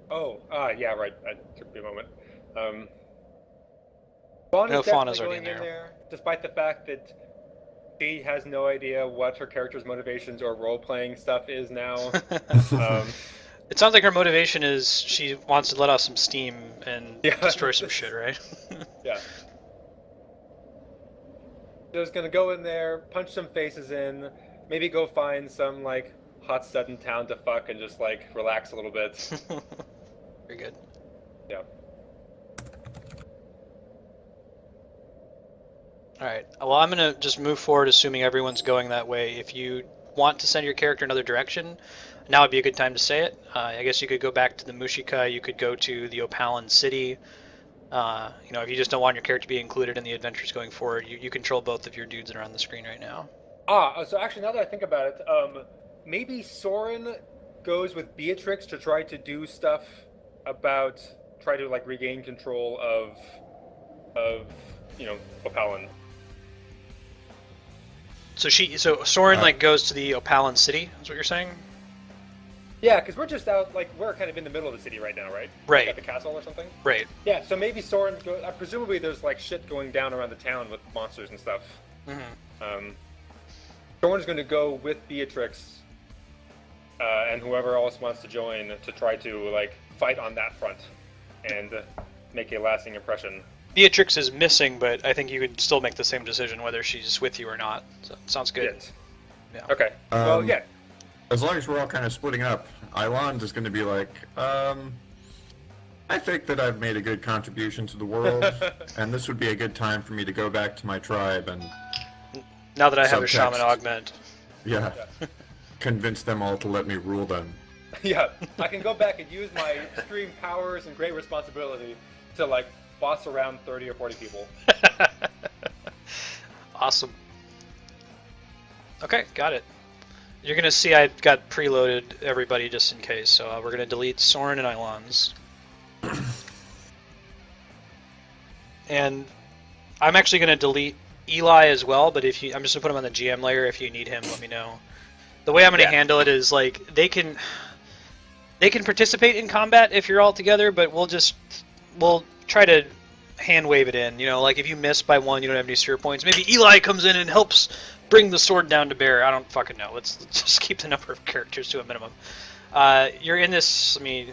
Oh, yeah, right. That took me a moment. No, Fauna's definitely already going in there. despite the fact that she has no idea what her character's motivations or role-playing stuff is now. It sounds like her motivation is she wants to let off some steam and destroy some shit, right? Yeah. Just gonna go in there, punch some faces in, maybe go find some like hot stud in town to fuck and just like relax a little bit. Very good. Yeah. Alright, well I'm going to just move forward assuming everyone's going that way. If you want to send your character another direction, now would be a good time to say it. I guess you could go back to the Mushika, you could go to the Opalan City. You know, if you just don't want your character to be included in the adventures going forward, you control both of your dudes that are on the screen right now. So actually now that I think about it, maybe Soren goes with Beatrix to try to do stuff about, try to like regain control of you know, Opalan. So Soren like goes to the Opalan City, is what you're saying? Yeah, because we're just out, like, we're kind of in the middle of the city right now, right? Right. At the castle or something? Right. Yeah, so maybe Soren, presumably there's, like, shit going down around the town with monsters and stuff. Mm-hmm. Soren's going to go with Beatrix and whoever else wants to join to try to, like, fight on that front and make a lasting impression. Beatrix is missing, but I think you could still make the same decision whether she's with you or not. So, sounds good. Yes. Yeah. Okay. Well, yeah. As long as we're all kind of splitting up, Ailonz is going to be like, I think that I've made a good contribution to the world, and this would be a good time for me to go back to my tribe and... Now that I have a Subtext. shaman augment. Yeah. Convince them all to let me rule them. Yeah, I can go back and use my extreme powers and great responsibility to, like, boss around 30 or 40 people. Awesome. Okay, got it. You're going to see I've got preloaded everybody just in case, so we're going to delete Soren and Ailonz. And I'm actually going to delete Eli as well, but if you, I'm just going to put him on the GM layer. If you need him, let me know. The way I'm going to handle it is, like, they can participate in combat if you're all together, but we'll try to hand wave it in. You know, like, if you miss by one, you don't have any sphere points. Maybe Eli comes in and helps bring the sword down to bear. I don't fucking know. Let's just keep the number of characters to a minimum. You're in this, let me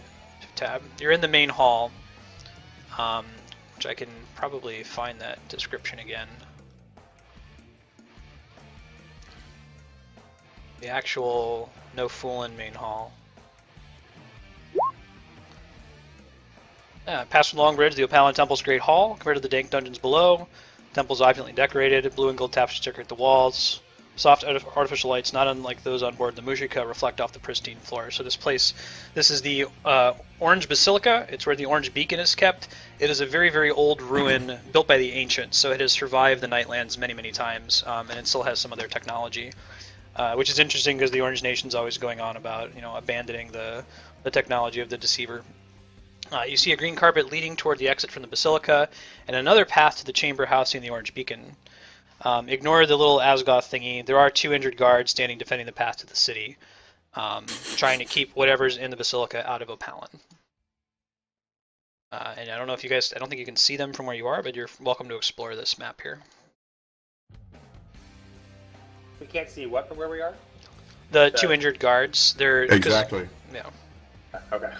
tab. You're in the main hall, which I can probably find that description again. The actual no foolin' main hall. Past the long bridge, the Paladin Temple's Great Hall. Compared to the dank dungeons below, the temple's opulently decorated. Blue and gold tapestries decorate the walls. Soft artificial lights, not unlike those on board the Mujika, reflect off the pristine floor. So this is the Orange Basilica. It's where the Orange Beacon is kept. It is a very, very old ruin built by the ancients, so it has survived the Nightlands many, many times, and it still has some of their technology, which is interesting because the Orange Nation's always going on about, you know, abandoning the technology of the Deceiver. You see a green carpet leading toward the exit from the Basilica, and another path to the chamber housing the Orange Beacon. Ignore the little Asgoth thingy. There are 2 injured guards standing defending the path to the city, trying to keep whatever's in the Basilica out of Opalin. And I don't know if you guys, I don't think you can see them from where you are, but you're welcome to explore this map here. We can't see what from where we are? The 2 injured guards, they're... Exactly. Yeah. Okay.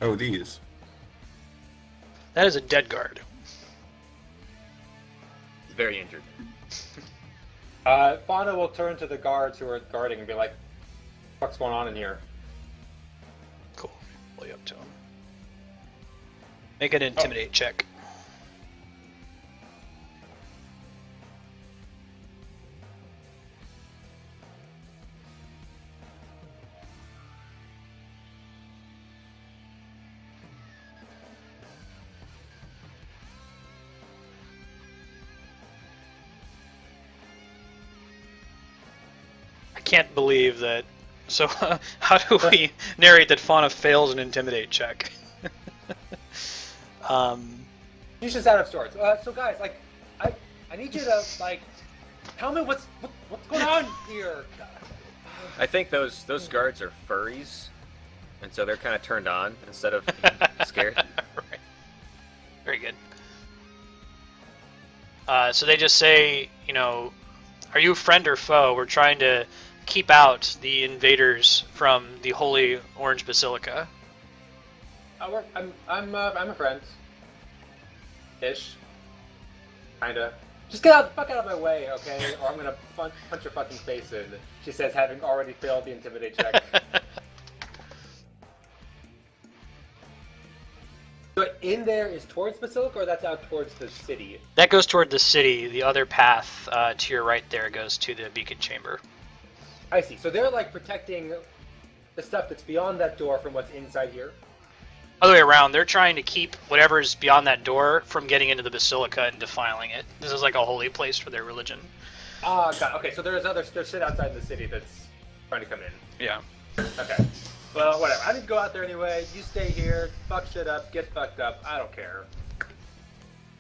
Oh, these. That is a dead guard. Very injured. Fauna will turn to the guards who are guarding and be like, "What's going on in here?" Cool. Pull you up to him. Make an intimidate check. Can't believe that. So, how do we narrate that Fauna fails an intimidate check? She's just out of sorts. So guys, like, I need you to, like, tell me what's going on here. I think those guards are furries, and so they're kind of turned on instead of being scared. Right. Very good. So they just say, you know, are you friend or foe? We're trying to keep out the invaders from the Holy Orange Basilica. I'm a friend. Ish. Kinda. Just get the fuck out of my way, okay? Or I'm gonna punch your fucking face in. She says, having already failed the intimidate check. So in there is towards Basilica, or that's out towards the city? That goes toward the city. The other path to your right there goes to the Beacon Chamber. I see. So they're like protecting the stuff that's beyond that door from what's inside here? Other way around, they're trying to keep whatever's beyond that door from getting into the Basilica and defiling it. This is like a holy place for their religion. Ah, got it. Okay, so there's shit outside the city that's trying to come in. Yeah. Okay. Well, whatever. I need to go out there anyway. You stay here, fuck shit up, get fucked up. I don't care.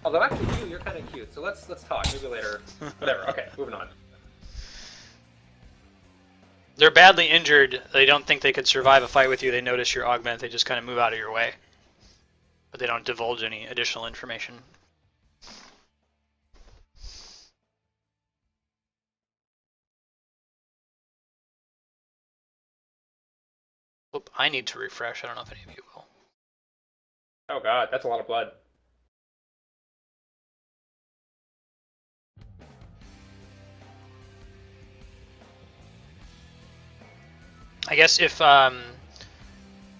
Although actually, you're kind of cute. So let's talk. Maybe later. Whatever. Okay, moving on. They're badly injured. They don't think they could survive a fight with you. They notice your augment. They just kind of move out of your way. But they don't divulge any additional information. Whoop, I need to refresh. I don't know if any of you will. Oh god, that's a lot of blood. I guess if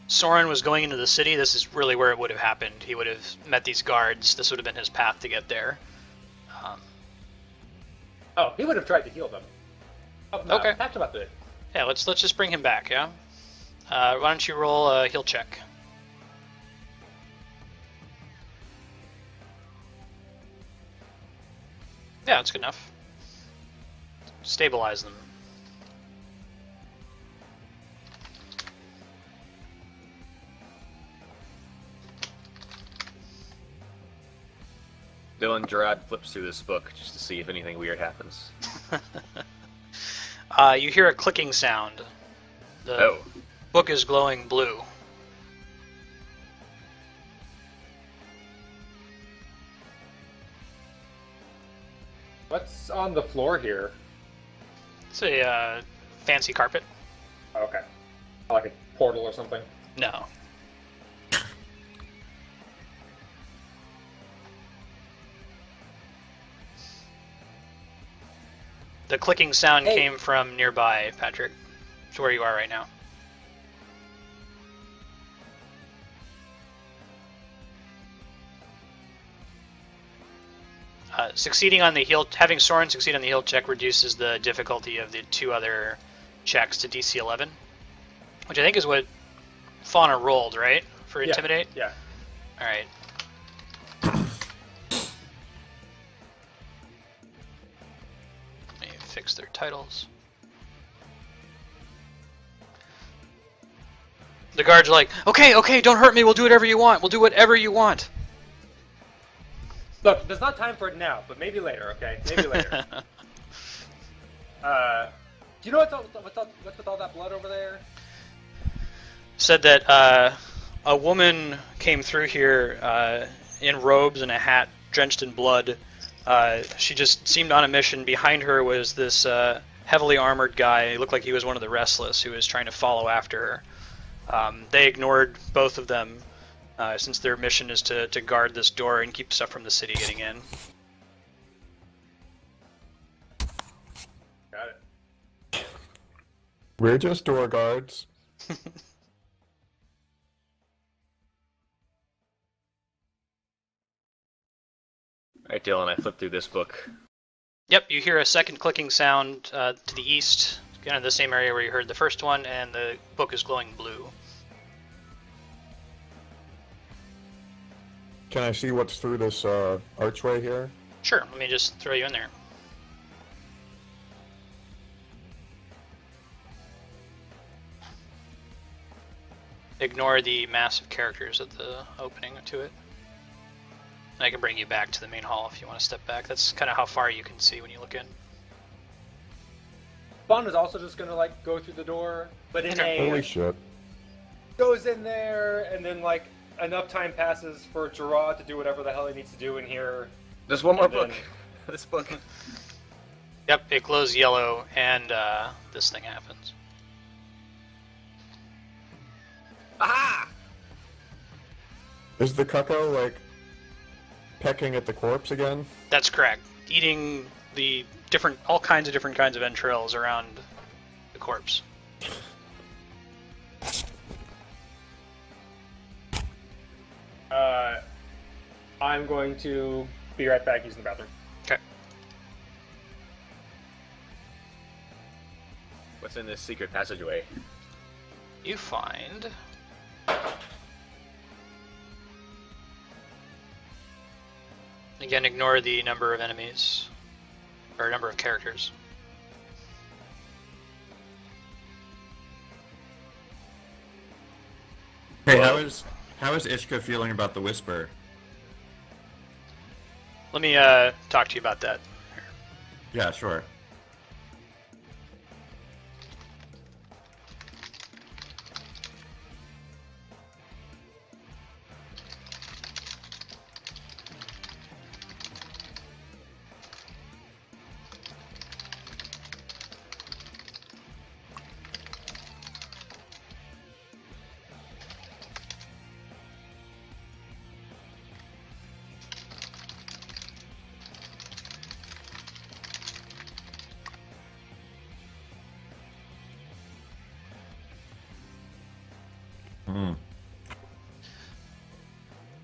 Soren was going into the city, this is really where it would have happened. He would have met these guards. This would have been his path to get there. Oh, he would have tried to heal them. Okay. Talk about it. Yeah, let's just bring him back. Yeah. Why don't you roll a heal check? Yeah, that's good enough. Stabilize them. Dylan Gerad flips through this book just to see if anything weird happens. You hear a clicking sound. The book is glowing blue. What's on the floor here? It's a fancy carpet. Okay. Like a portal or something? No. The clicking sound came from nearby, Patrick. It's where you are right now. Succeeding on the heal, having Soren succeed on the heal check reduces the difficulty of the two other checks to DC 11, which I think is what Fauna rolled, right? For Intimidate? Yeah. Alright. Let me fix their titles. The guards are like, okay, don't hurt me, we'll do whatever you want, we'll do whatever you want. Look, there's not time for it now, but maybe later, okay? Maybe later. Do you know what's with all that blood over there? Said that a woman came through here in robes and a hat drenched in blood. She just seemed on a mission. Behind her was this heavily armored guy. He looked like he was one of the Restless who was trying to follow after her. They ignored both of them. Since their mission is to guard this door and keep stuff from the city getting in. Got it. We're just door guards. Alright, Dylan, I flipped through this book. Yep, you hear a second clicking sound to the east, kind of the same area where you heard the first one, and the book is glowing blue. Can I see what's through this archway here? Sure, let me just throw you in there. Ignore the massive characters at the opening to it. And I can bring you back to the main hall if you want to step back. That's kind of how far you can see when you look in. Bond is also just gonna like go through the door, but in a Holy shit. goes in there, and then like enough time passes for Gerad to do whatever the hell he needs to do in here. There's one more And then- book. This book. Yep, it glows yellow, and this thing happens. Aha! Is the cucko, like, pecking at the corpse again? That's correct. Eating the all kinds of different kinds of entrails around the corpse. I'm going to be right back using the bathroom. Okay. What's in this secret passageway? You find... Again, ignore the number of enemies, or number of characters. Hey, how is Ishka feeling about the whisper? Let me talk to you about that. Yeah, sure.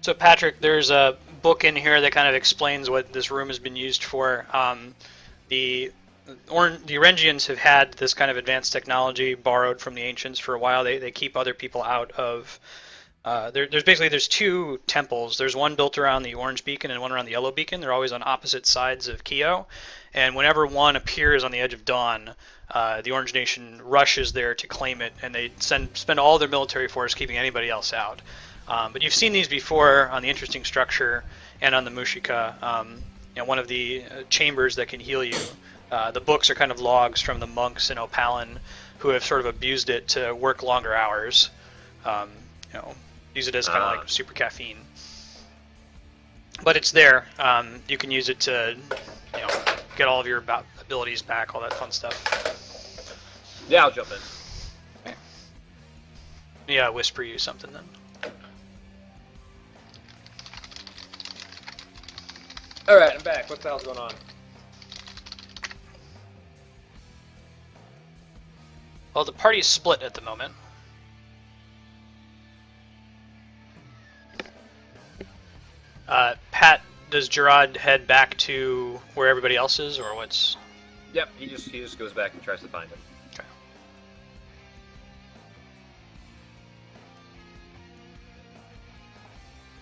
So Patrick, there's a book in here that kind of explains what this room has been used for. The Orangians have had this kind of advanced technology borrowed from the ancients for a while. They keep other people out of. There's two temples. There's one built around the orange beacon and one around the yellow beacon. They're always on opposite sides of Keo, and whenever one appears on the edge of dawn, the Orange Nation rushes there to claim it, and they spend all their military force keeping anybody else out. But you've seen these before on the Interesting Structure and on the Mushika. One of the chambers that can heal you. The books are kind of logs from the monks in Opalin who have sort of abused it to work longer hours. Use it as kind of like super caffeine. But it's there. You can use it to, get all of your abilities back, all that fun stuff. Yeah, I'll jump in. Okay. Yeah, whisper you something then. Alright, I'm back. What the hell's going on? Well, the party's split at the moment. Pat, does Gerad head back to where everybody else is, or what's... Yep, he just goes back and tries to find him. Okay.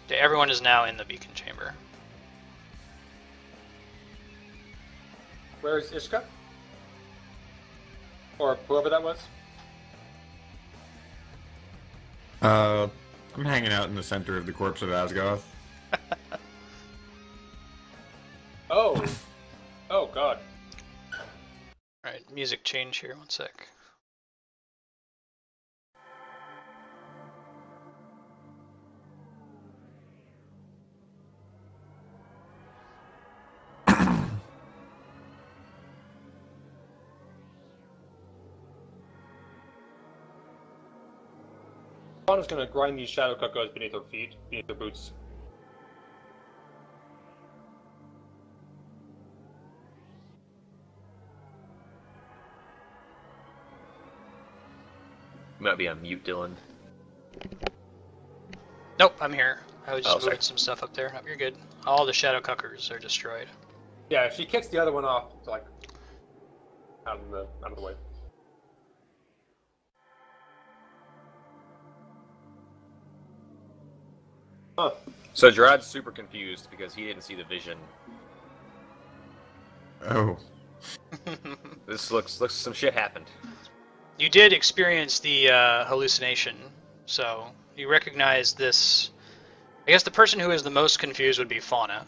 Okay, everyone is now in the beacon chamber. Where's Ishka? Or whoever that was? I'm hanging out in the center of the corpse of Asgoth. Oh. Oh, God. Alright, music change here, one sec. Fauna's gonna grind these shadow cuckoos beneath her feet, beneath her boots. You might be on mute, Dylan. Nope, I'm here. I was just sorry. moving some stuff up there. Nope, you're good. All the shadow cuckers are destroyed. Yeah, she kicks the other one off, like, out of the way. Huh. So Gerad's super confused because he didn't see the vision. Oh. This looks some shit happened. You did experience the hallucination, so you recognize this. I guess the person who is the most confused would be Fauna,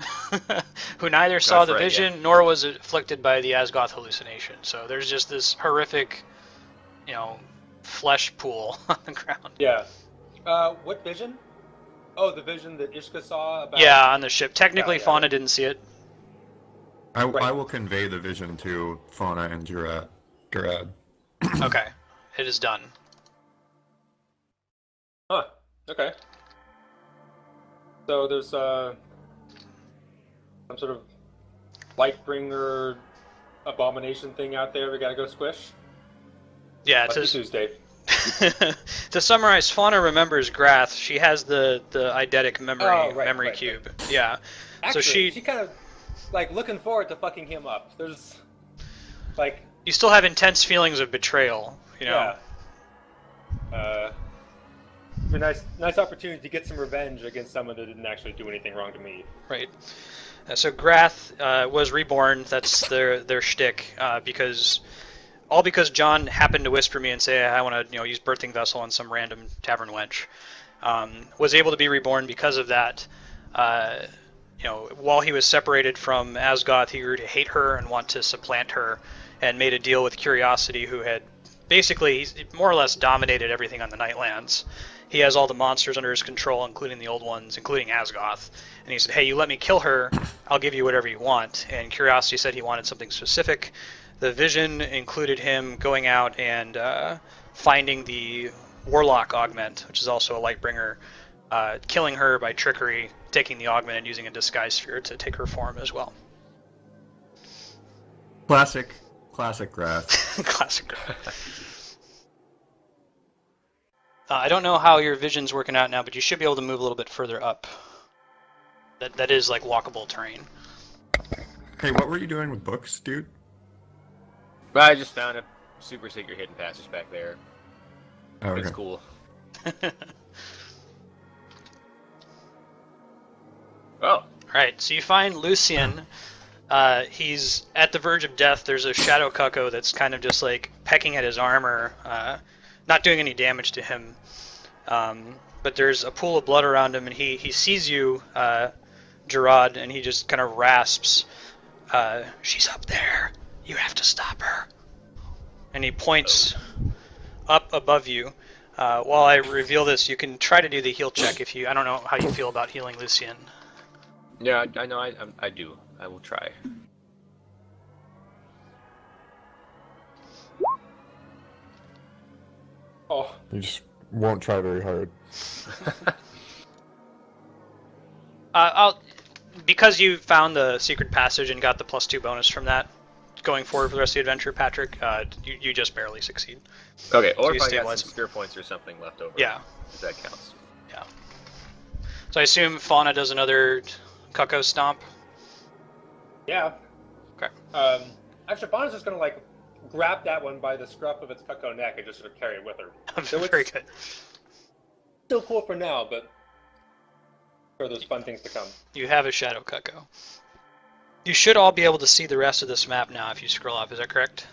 who neither saw the vision nor was afflicted by the Asgoth hallucination. So there's just this horrific, flesh pool on the ground. Yeah. What vision? Oh, the vision that Ishka saw about... Yeah, on the ship. Technically, Yeah. Fauna didn't see it. I will convey the vision to Fauna and Gerad. Okay. It is done. Huh. Okay. So there's some sort of Lightbringer abomination thing out there we gotta go squish? Yeah, Lucky Tuesday. to summarize, Fauna remembers Grath. She has the eidetic memory cube. Right. Yeah. Actually, So she kind of like looking forward to fucking him up. There's like you still have intense feelings of betrayal, Yeah. It's a nice opportunity to get some revenge against someone that didn't actually do anything wrong to me. Right. So Grath was reborn. That's their shtick because John happened to whisper me and say I want to use birthing vessel on some random tavern wench. Was able to be reborn because of that. while he was separated from Asgoth, he grew to hate her and want to supplant her, and made a deal with Curiosity, who had basically he's more or less dominated everything on the Nightlands. He has all the monsters under his control, including the old ones, including Asgoth. And he said, hey, you let me kill her, I'll give you whatever you want. And Curiosity said he wanted something specific. The vision included him going out and finding the Warlock Augment, which is also a Lightbringer, killing her by trickery, taking the Augment and using a Disguise Sphere to take her form as well. Classic Grath. Classic Grath. I don't know how your vision's working out now, but you should be able to move a little bit further up. That is like walkable terrain. Hey, what were you doing with books, dude? I just found a super secret hidden passage back there. Oh, okay. It's cool. Oh. Alright, so you find Lucian. He's at the verge of death. There's a shadow cucko that's kind of just like pecking at his armor, not doing any damage to him. But there's a pool of blood around him, and he sees you, Gerad, and he just kind of rasps, she's up there. You have to stop her. And he points up above you. While I reveal this, you can try to do the heal check if you... I don't know how you feel about healing Lucian. Yeah, I know. I do. I will try. Oh. You just won't try very hard. Because you found the secret passage and got the +2 bonus from that, going forward for the rest of the adventure, Patrick, you just barely succeed. Okay, or So if I got stabilize some spear points or something left over. Yeah. If that counts. Yeah. So I assume Fauna does another Cucko Stomp? Yeah. Okay. Actually, Bonna's just gonna like grab that one by the scruff of its cucko neck and just sort of carry it with her. So Very it's good. still cool for now, but for those fun things to come. You have a Shadow Cucko. You should all be able to see the rest of this map now if you scroll up, is that correct?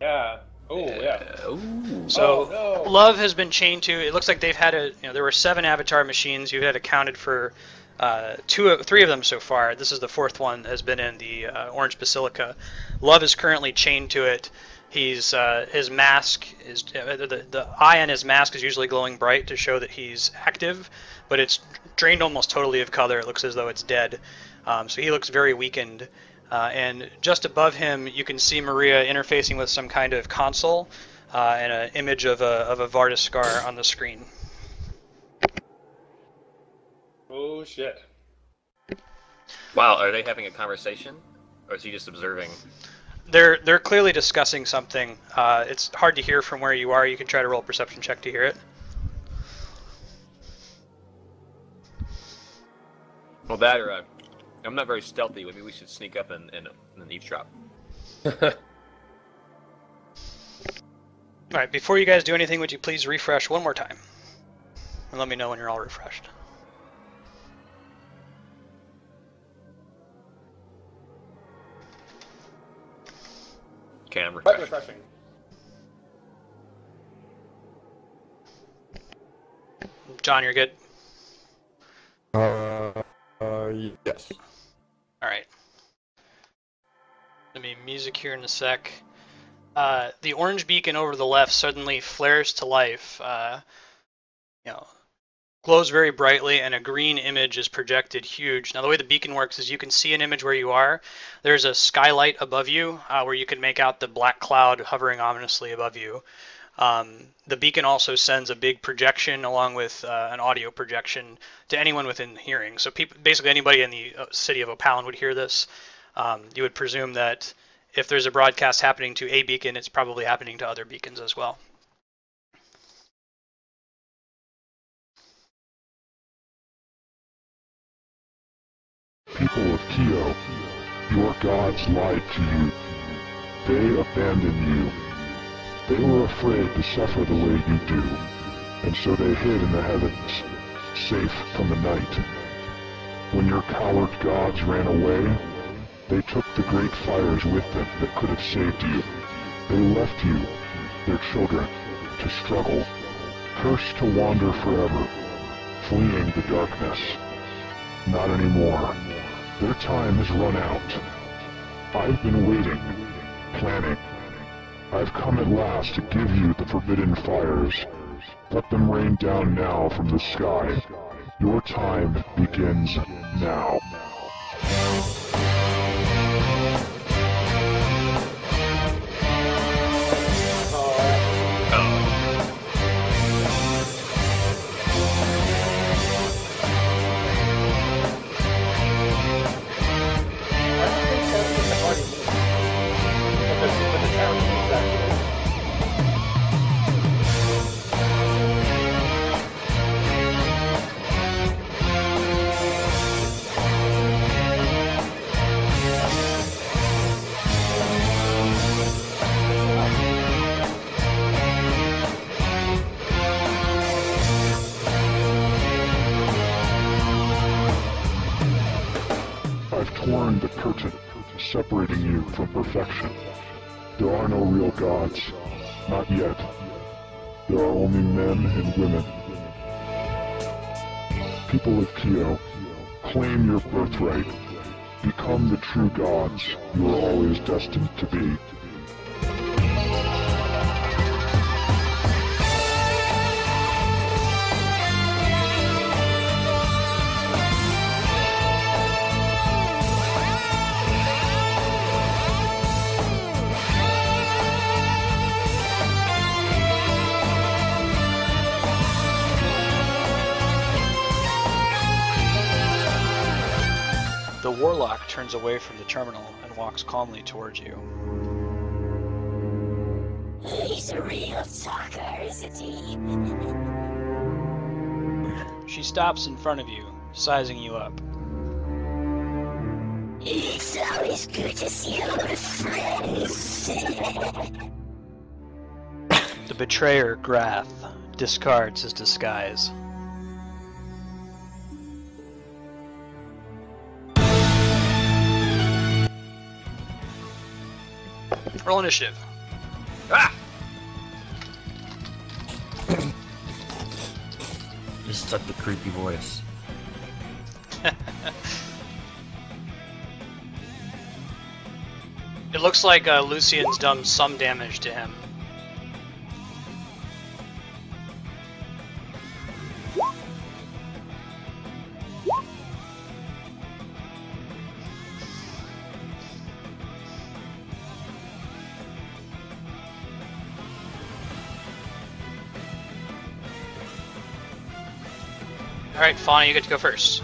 Yeah. Oh, yeah. Ooh. So, no. Love has been chained to, it looks like they've had there were 7 avatar machines, you've had accounted for 3 of them so far. This is the 4th one, has been in the Orange Basilica. Love is currently chained to it. He's his mask is the eye on his mask is usually glowing bright to show that he's active, but it's drained almost totally of color. It looks as though it's dead. So he looks very weakened. And just above him, you can see Maria interfacing with some kind of console and an image of a Vardis scar on the screen. Oh shit. Wow, are they having a conversation? Or is he just observing? They're clearly discussing something. It's hard to hear from where you are. You can try to roll a perception check to hear it. Well, that or I'm not very stealthy. Maybe we should sneak up and eavesdrop. Alright, before you guys do anything, would you please refresh one more time? And let me know when you're all refreshed. Okay, I'm Quite refreshing. refreshing. John, you're good? Yes. Alright. Let me music here in a sec. The orange beacon over to the left suddenly flares to life. Glows very brightly, and a green image is projected huge. Now, the way the beacon works is you can see an image where you are. There's a skylight above you where you can make out the black cloud hovering ominously above you. The beacon also sends a big projection along with an audio projection to anyone within hearing. So basically anybody in the city of Opalan would hear this. You would presume that if there's a broadcast happening to a beacon, it's probably happening to other beacons as well. People of Kio, your gods lied to you. They abandoned you. They were afraid to suffer the way you do, and so they hid in the heavens, safe from the night. When your coward gods ran away, they took the great fires with them that could have saved you. They left you, their children, to struggle, cursed to wander forever, fleeing the darkness. Not anymore. Their time has run out. I've been waiting, planning. I've come at last to give you the forbidden fires. Let them rain down now from the sky. Your time begins now. I've torn the curtain, separating you from perfection. There are no real gods. Not yet. There are only men and women. People of Kyo, claim your birthright. Become the true gods you are always destined to be. The warlock turns away from the terminal and walks calmly towards you. He's a real talker, isn't he? She stops in front of you, sizing you up. It's always good to see old friends. The betrayer, Grath, discards his disguise. Roll initiative. Ah! Just such a creepy voice. It looks like Lucian's done some damage to him. Alright, Fauna, you get to go first.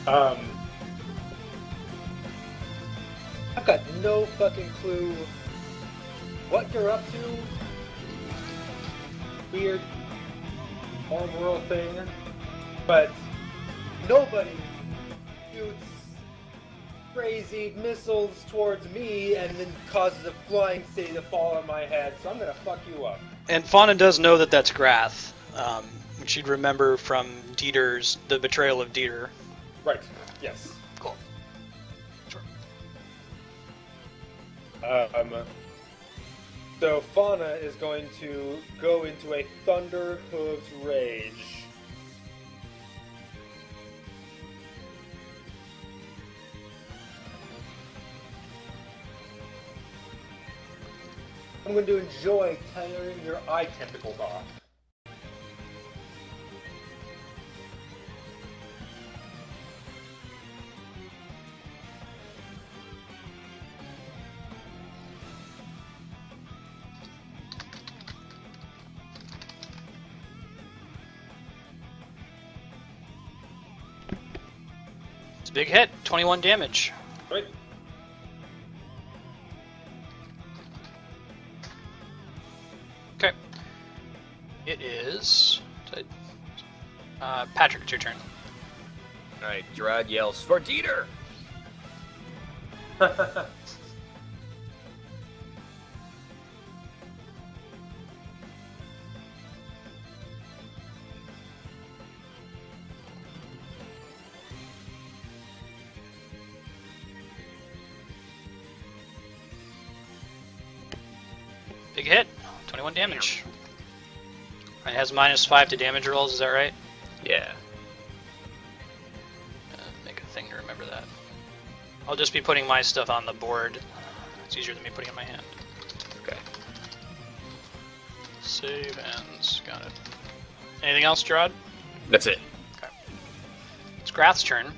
I've got no fucking clue what you're up to. Weird world thing. But nobody shoots crazy missiles towards me and then causes a flying city to fall on my head, so I'm gonna fuck you up. And Fauna does know that that's Grath, which you'd remember from the betrayal of Dieter. Right, yes. Cool. Sure. So Fauna is going to go into a Thunder Hooves Rage. I'm going to enjoy tearing your eye tentacles off. It's a big hit, 21 damage. Right. Okay. It is... Patrick, it's your turn. Alright, Gerad yells, "For Dieter!" Big hit, 21 damage. It has -5 to damage rolls, is that right? Yeah. thing to remember that. I'll just be putting my stuff on the board. It's easier than me putting it in my hand. Okay. Save ends. Got it. Anything else, Gerad? That's it. Okay. It's Grath's turn.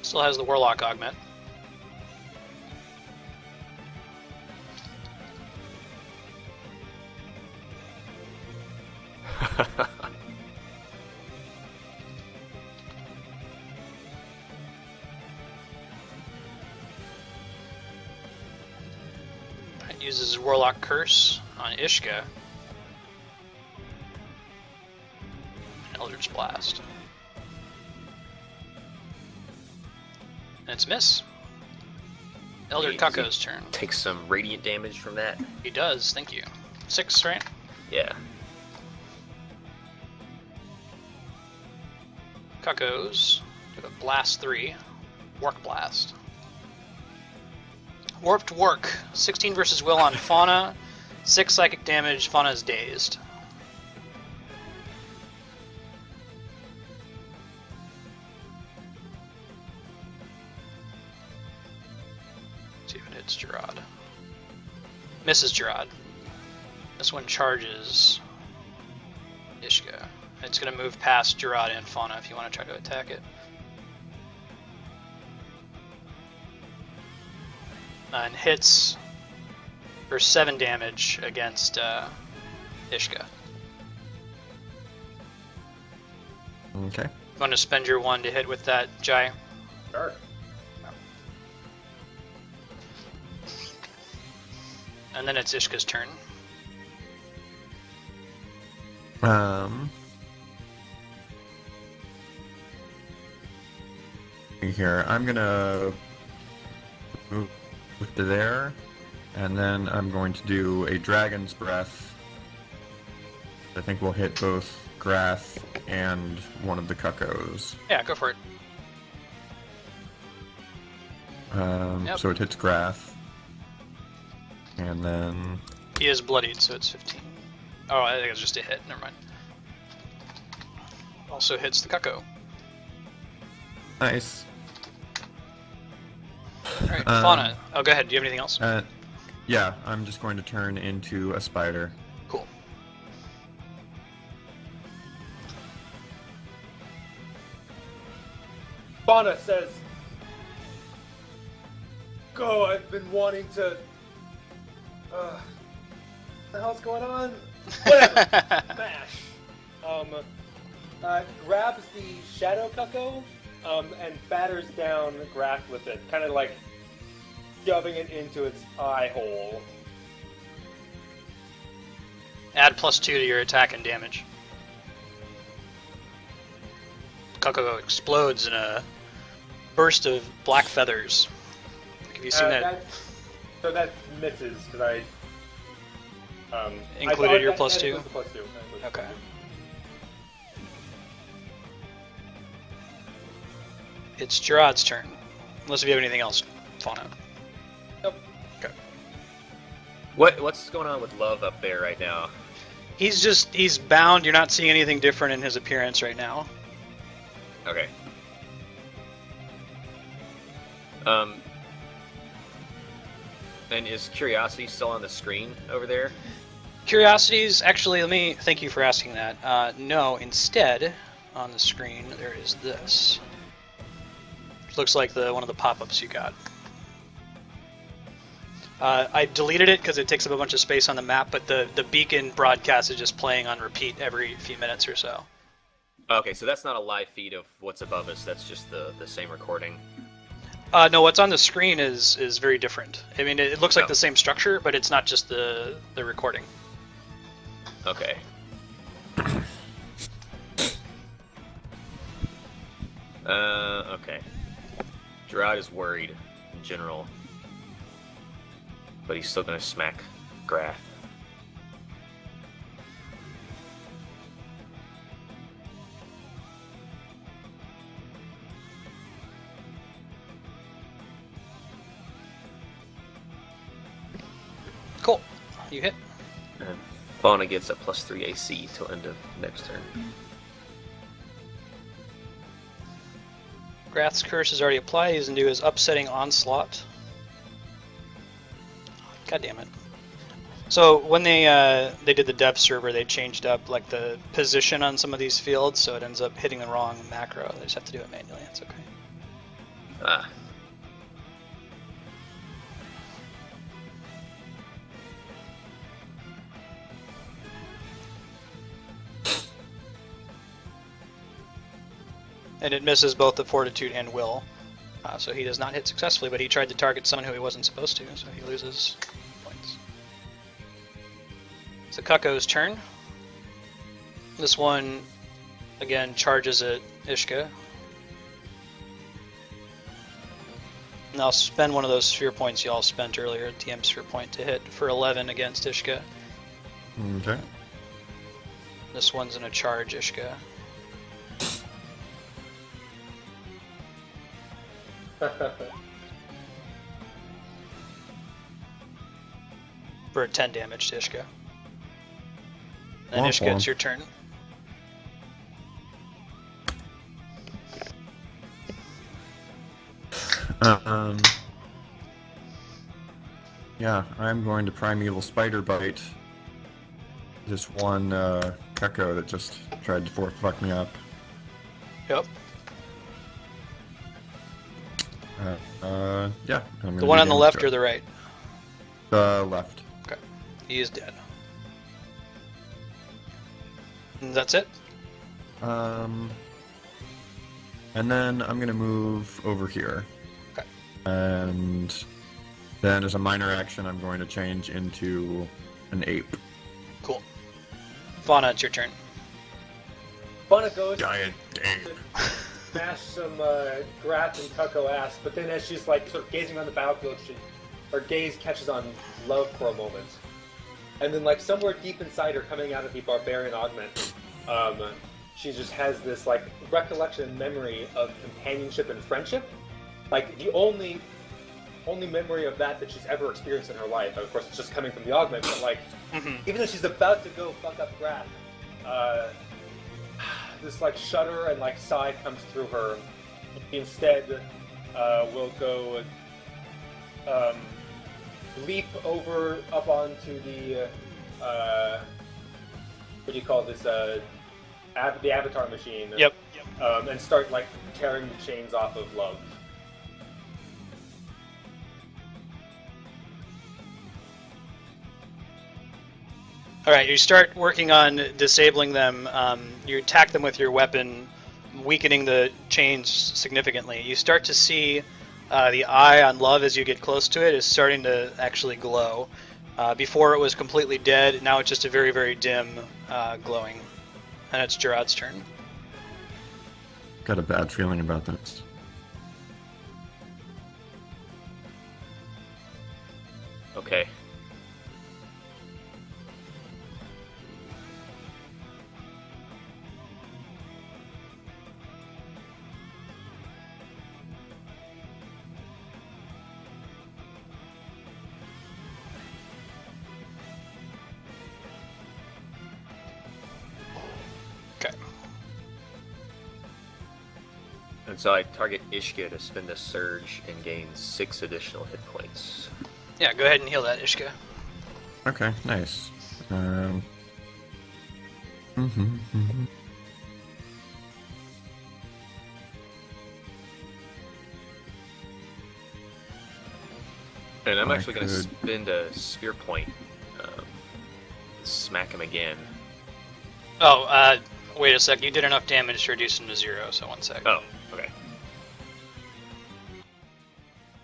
Still has the Warlock Augment. It uses his Warlock Curse on Ishka. And Eldritch Blast. And it's miss. Elder Cucko's turn. Take some radiant damage from that. He does, thank you. 6, right? Yeah. Cucko's do a Blast 3. Work Blast. Warped Work. 16 versus Will on Fauna. 6 psychic damage. Fauna's dazed. See if it hits Gerad. Misses Gerad. This one charges Ishka. It's going to move past Gerad and Fauna if you want to try to attack it. And hits for 7 damage against Ishka. Okay. You want to spend your 1 to hit with that, Jai? Sure. And then it's Ishka's turn. Here, I'm gonna move to there, and then I'm going to do a Dragon's Breath. I think we'll hit both Grath and one of the Cuckoos. Yeah, go for it. Yep. So it hits Grath, and then He is bloodied, so it's 15. Oh, I think it's just a hit. Never mind. Also hits the Cuckoo. nice. Alright, Fauna. Oh, go ahead. Do you have anything else? Yeah, I'm just going to turn into a spider. Cool. Fauna says, "Go, I've been wanting to... what the hell's going on? Whatever. Smash." Grabs the Shadow Cuckoo, and batters down Grath with it, kind of like shoving it into its eye hole. Add +2 to your attack and damage. Cuckoo explodes in a burst of black feathers. Have you seen that? So that misses, because I... Included your +2? +2. Okay. It's Gerad's turn. Unless if you have anything else, Fauna. Nope. Okay. What's going on with Love up there right now? He's bound. You're not seeing anything different in his appearance right now. Okay. And is Curiosity still on the screen over there? Curiosities, actually, let me thank you for asking that. No, instead, on the screen there is this. Which looks like one of the pop-ups you got. I deleted it because it takes up a bunch of space on the map, but the beacon broadcast is just playing on repeat every few minutes or so. Okay, so that's not a live feed of what's above us. That's just the same recording. No, what's on the screen is very different. I mean, it looks like the same structure, but it's not just the recording. Okay. Okay. Gerad is worried in general, but he's still gonna smack Grath. Cool. You hit. And Fauna gets a +3 AC till end of next turn. Grath's curse is already applied. He's going to do his upsetting onslaught. God damn it. So when they did the depth server, they changed up like the position on some of these fields, so it ends up hitting the wrong macro. They just have to do it manually. It's okay. Ah. And it misses both the Fortitude and Will. So he does not hit successfully, but he tried to target someone who he wasn't supposed to, so he loses points. It's Kuko's turn. This one, again, charges at Ishka. And I'll spend one of those sphere points y'all spent earlier, TM sphere point, to hit for 11 against Ishka. Okay. This one's gonna charge Ishka. For 10 damage to Ishka. And Womp Ishka, womp. it's your turn. Yeah, I'm going to Primeval Spider Bite. This one Keko that just tried to fuck me up. Yep. Yeah. I'm The gonna one do on the damage left to or it. the right? The left. Okay. He is dead. And that's it? And then I'm gonna move over here. Okay. And then as a minor action, I'm going to change into an ape. Cool. Fauna, it's your turn. Fauna goes Giant ape. to smash some Grath and Kuko ass, but then as she's like sort of gazing around the battlefield, her gaze catches on Love for a moment. And then like somewhere deep inside her, coming out of the Barbarian Augment, she just has this like recollection and memory of companionship and friendship. Like the only memory of that she's ever experienced in her life. Of course, it's just coming from the Augment, but like, even though she's about to go fuck up Grath, this like shudder and like sigh comes through her. Instead, will go leap up onto the what do you call this? The avatar machine. Yep. And start like tearing the chains off of Love. Alright, you start working on disabling them. You attack them with your weapon, weakening the chains significantly. You start to see the eye on Love as you get close to it is starting to actually glow. Before it was completely dead, now it's just a very, very dim glowing. And it's Gerad's turn. Got a bad feeling about this. Okay. Okay. And so I target Ishka to spend a surge and gain 6 additional hit points. Yeah, go ahead and heal that, Ishka. Okay, nice. And I'm I actually going to could- spend a spear point. Smack him again. Oh, wait a sec. You did enough damage to reduce him to 0, so 1 sec. Oh, okay.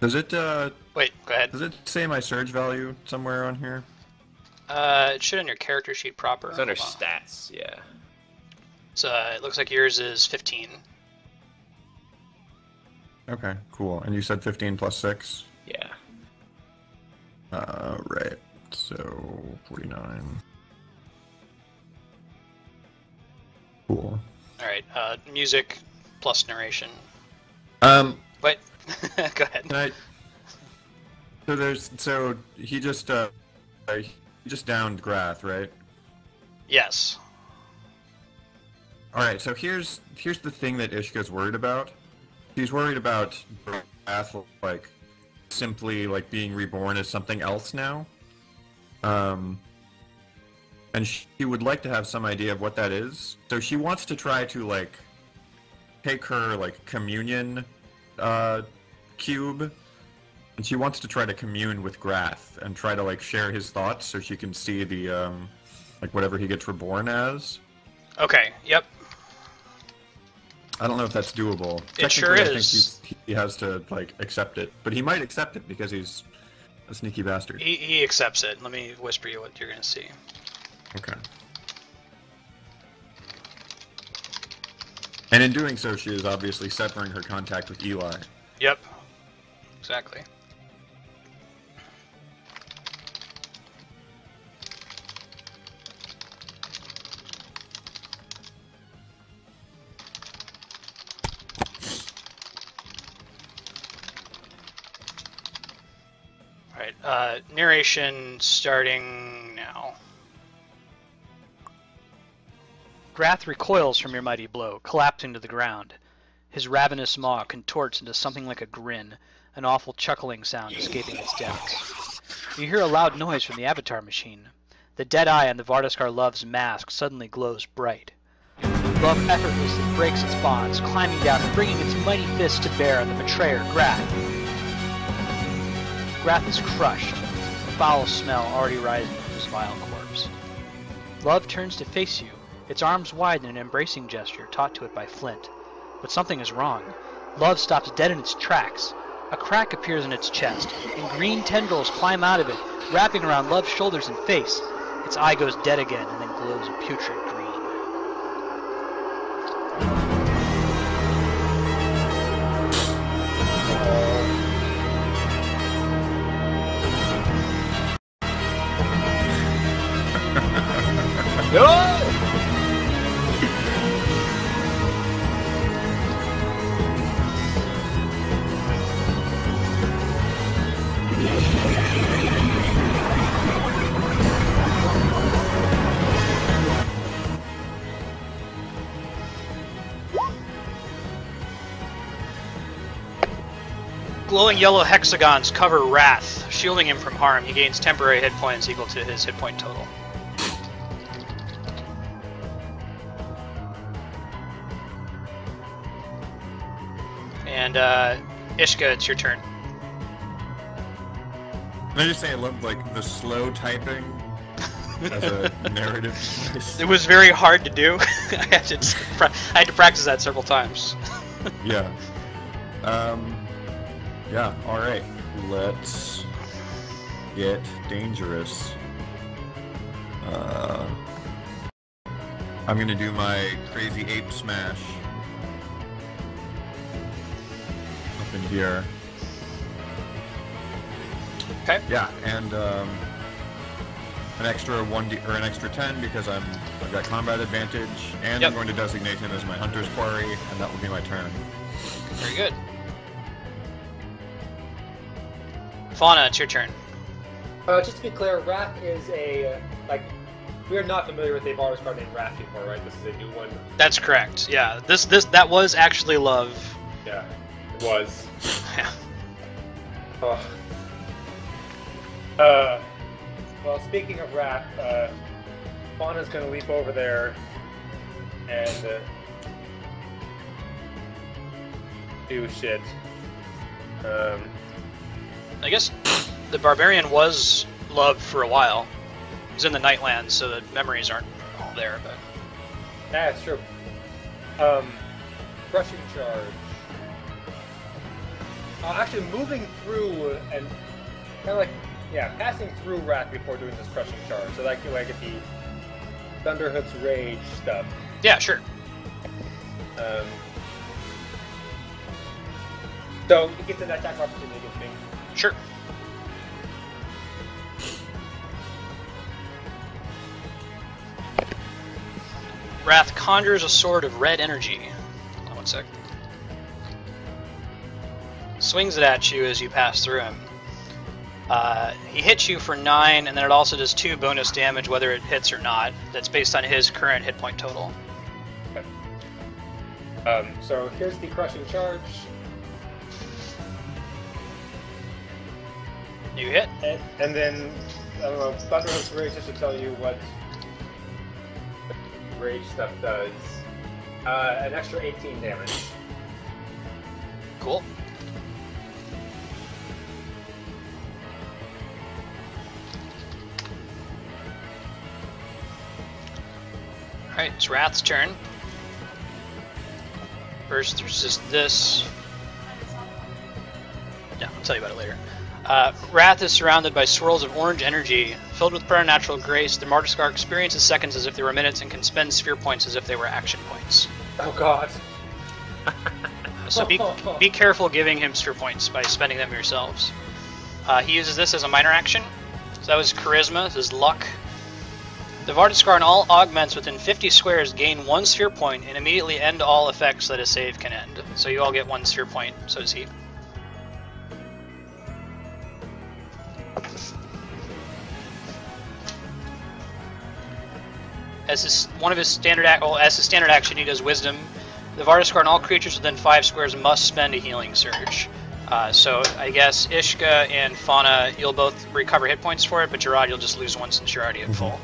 Does it Wait, go ahead. does it say my surge value somewhere on here? It should on your character sheet proper. It's under Hold on. stats, yeah. So it looks like yours is 15. Okay, cool. And you said 15 plus 6? Yeah. Right. So 49. Cool. Alright, music plus narration. Wait, go ahead. Can I? So he just downed Grath, right? Yes. All right. So here's the thing that Ishka's worried about. She's worried about Wrath, like, simply, like, being reborn as something else now. And she would like to have some idea of what that is. So she wants to try to, like, take her, like, communion cube, and she wants to try to commune with Grath and try to, like, share his thoughts so she can see the, like, whatever he gets reborn as. Okay, yep. I don't know if that's doable. It sure Technically, is. I think he has to, like, accept it. But he might accept it because he's a sneaky bastard. He accepts it. Let me whisper you what you're going to see. Okay. And in doing so, she is obviously severing her contact with Eli. Yep. Exactly. Alright, narration starting now. Grath recoils from your mighty blow, collapsing to the ground. His ravenous maw contorts into something like a grin, an awful chuckling sound escaping its depths. You hear a loud noise from the avatar machine. The dead eye on the Vardaskar Love's mask suddenly glows bright. Love effortlessly breaks its bonds, climbing down and bringing its mighty fist to bear on the betrayer, Grath. Grath is crushed, a foul smell already rising from his vile corpse. Love turns to face you, its arms wide in an embracing gesture taught to it by Flint. But something is wrong. Love stops dead in its tracks. A crack appears in its chest, and green tendrils climb out of it, wrapping around Love's shoulders and face. Its eye goes dead again and then glows a putrid green. No! Glowing yellow hexagons cover Wrath, shielding him from harm. He gains temporary hit points equal to his hit point total. And Ishka, it's your turn. Can I just say I loved, like, the slow typing as a narrative device? It was very hard to do. I had to practice that several times. Yeah. Yeah, alright. Let's get dangerous. I'm gonna do my crazy ape smash. Up in here. Okay. Yeah, and an extra 1d or an extra 10 because I've got combat advantage, and Yep. I'm going to designate him as my hunter's quarry, and that will be my turn. Very good. Fauna, it's your turn. Just to be clear, Wrath is a, like, we're not familiar with a Varda's card named Wrath before, right? This is a new one. That's correct. Yeah, that was actually Love. Yeah, it was. Yeah. Oh. Well, speaking of Wrath, Fauna's gonna leap over there and do shit. I guess the Barbarian was Love for a while. He was in the Nightlands, so the memories aren't all there, but... Yeah, it's true. Crushing charge. Actually, moving through and kind of like, yeah, passing through Wrath before doing this crushing charge. So that can like get the Thunderhood's Rage stuff. Yeah, sure. So it gets an attack opportunity against me. Sure. Wrath conjures a sword of red energy. Hold on one sec. Swings it at you as you pass through him. He hits you for 9, and then it also does 2 bonus damage whether it hits or not. That's based on his current hit point total. Okay. So here's the crushing charge. You hit. And then, I don't know, Thunderous Rage, just to tell you what rage stuff does. An extra 18 damage. Cool. Alright, it's Wrath's turn. First, there's just this. Yeah, I'll tell you about it later. Wrath is surrounded by swirls of orange energy. Filled with preternatural grace, the Martyrscar experiences seconds as if they were minutes and can spend sphere points as if they were action points. Oh god. So be careful giving him sphere points by spending them yourselves. He uses this as a minor action. So that was Charisma, this is Luck. The Martyrscar and all augments within 50 squares gain 1 sphere point and immediately end all effects that a save can end. So you all get 1 sphere point, so does he. As his standard action, he does Wisdom. The Martyrscar and all creatures within 5 squares must spend a healing surge. So I guess Ishka and Fauna, you'll both recover hit points for it, but Gerad, you'll just lose 1 since you're already at full.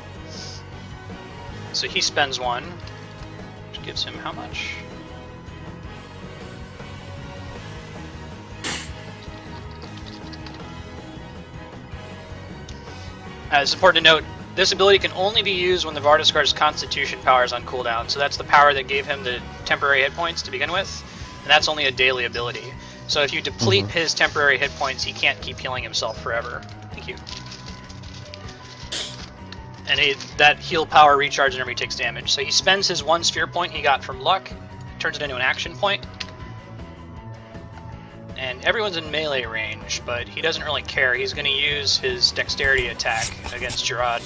So he spends 1, which gives him how much? It's important to note, this ability can only be used when the Martyrscar's Constitution power is on cooldown, so that's the power that gave him the temporary hit points to begin with, and that's only a daily ability. So if you deplete his temporary hit points, he can't keep healing himself forever. Thank you. And that heal power recharges whenever he takes damage. So he spends his 1 sphere point he got from Luck, turns it into an action point. And everyone's in melee range, but he doesn't really care. He's going to use his dexterity attack against Gerad.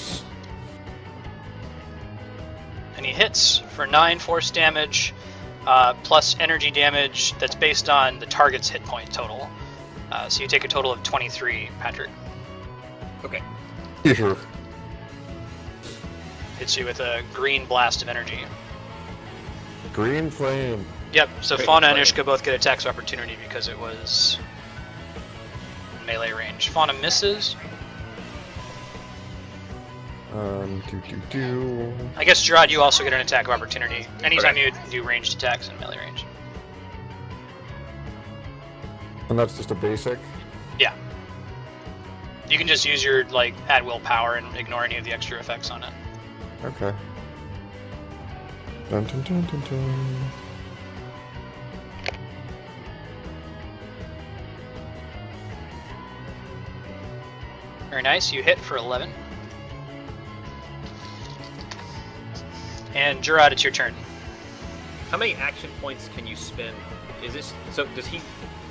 And he hits for 9 force damage, plus energy damage that's based on the target's hit point total. So you take a total of 23, Patrick. Okay. Hits you with a green blast of energy. Green flame. Yep, so Fauna and Ishka both get attacks of opportunity because it was melee range. Fauna misses. I guess, Gerad, you also get an attack of opportunity anytime you do ranged attacks in melee range. And that's just a basic? Yeah. You can just use your, at will power and ignore any of the extra effects on it. Okay. Dun dun dun dun dun. Very nice, you hit for 11. And Gerad, it's your turn. How many action points can you spend? Is this so? Does he?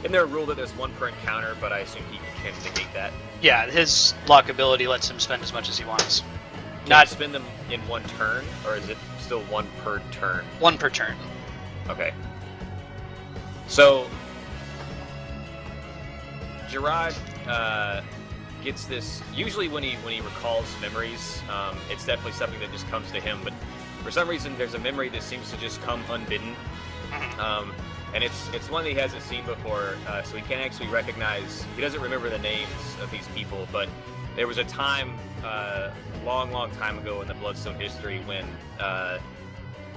Isn't there a rule that there's 1 per encounter? But I assume he can negate that. Yeah, his lock ability lets him spend as much as he wants. Not spend them in 1 turn, or is it still 1 per turn? 1 per turn. Okay. So Gerad gets this. Usually, when he recalls memories, it's definitely something that just comes to him. But for some reason, there's a memory that seems to just come unbidden, and it's one that he hasn't seen before. So he can't actually recognize. He doesn't remember the names of these people, but there was a time, long time ago in the Bloodstone history when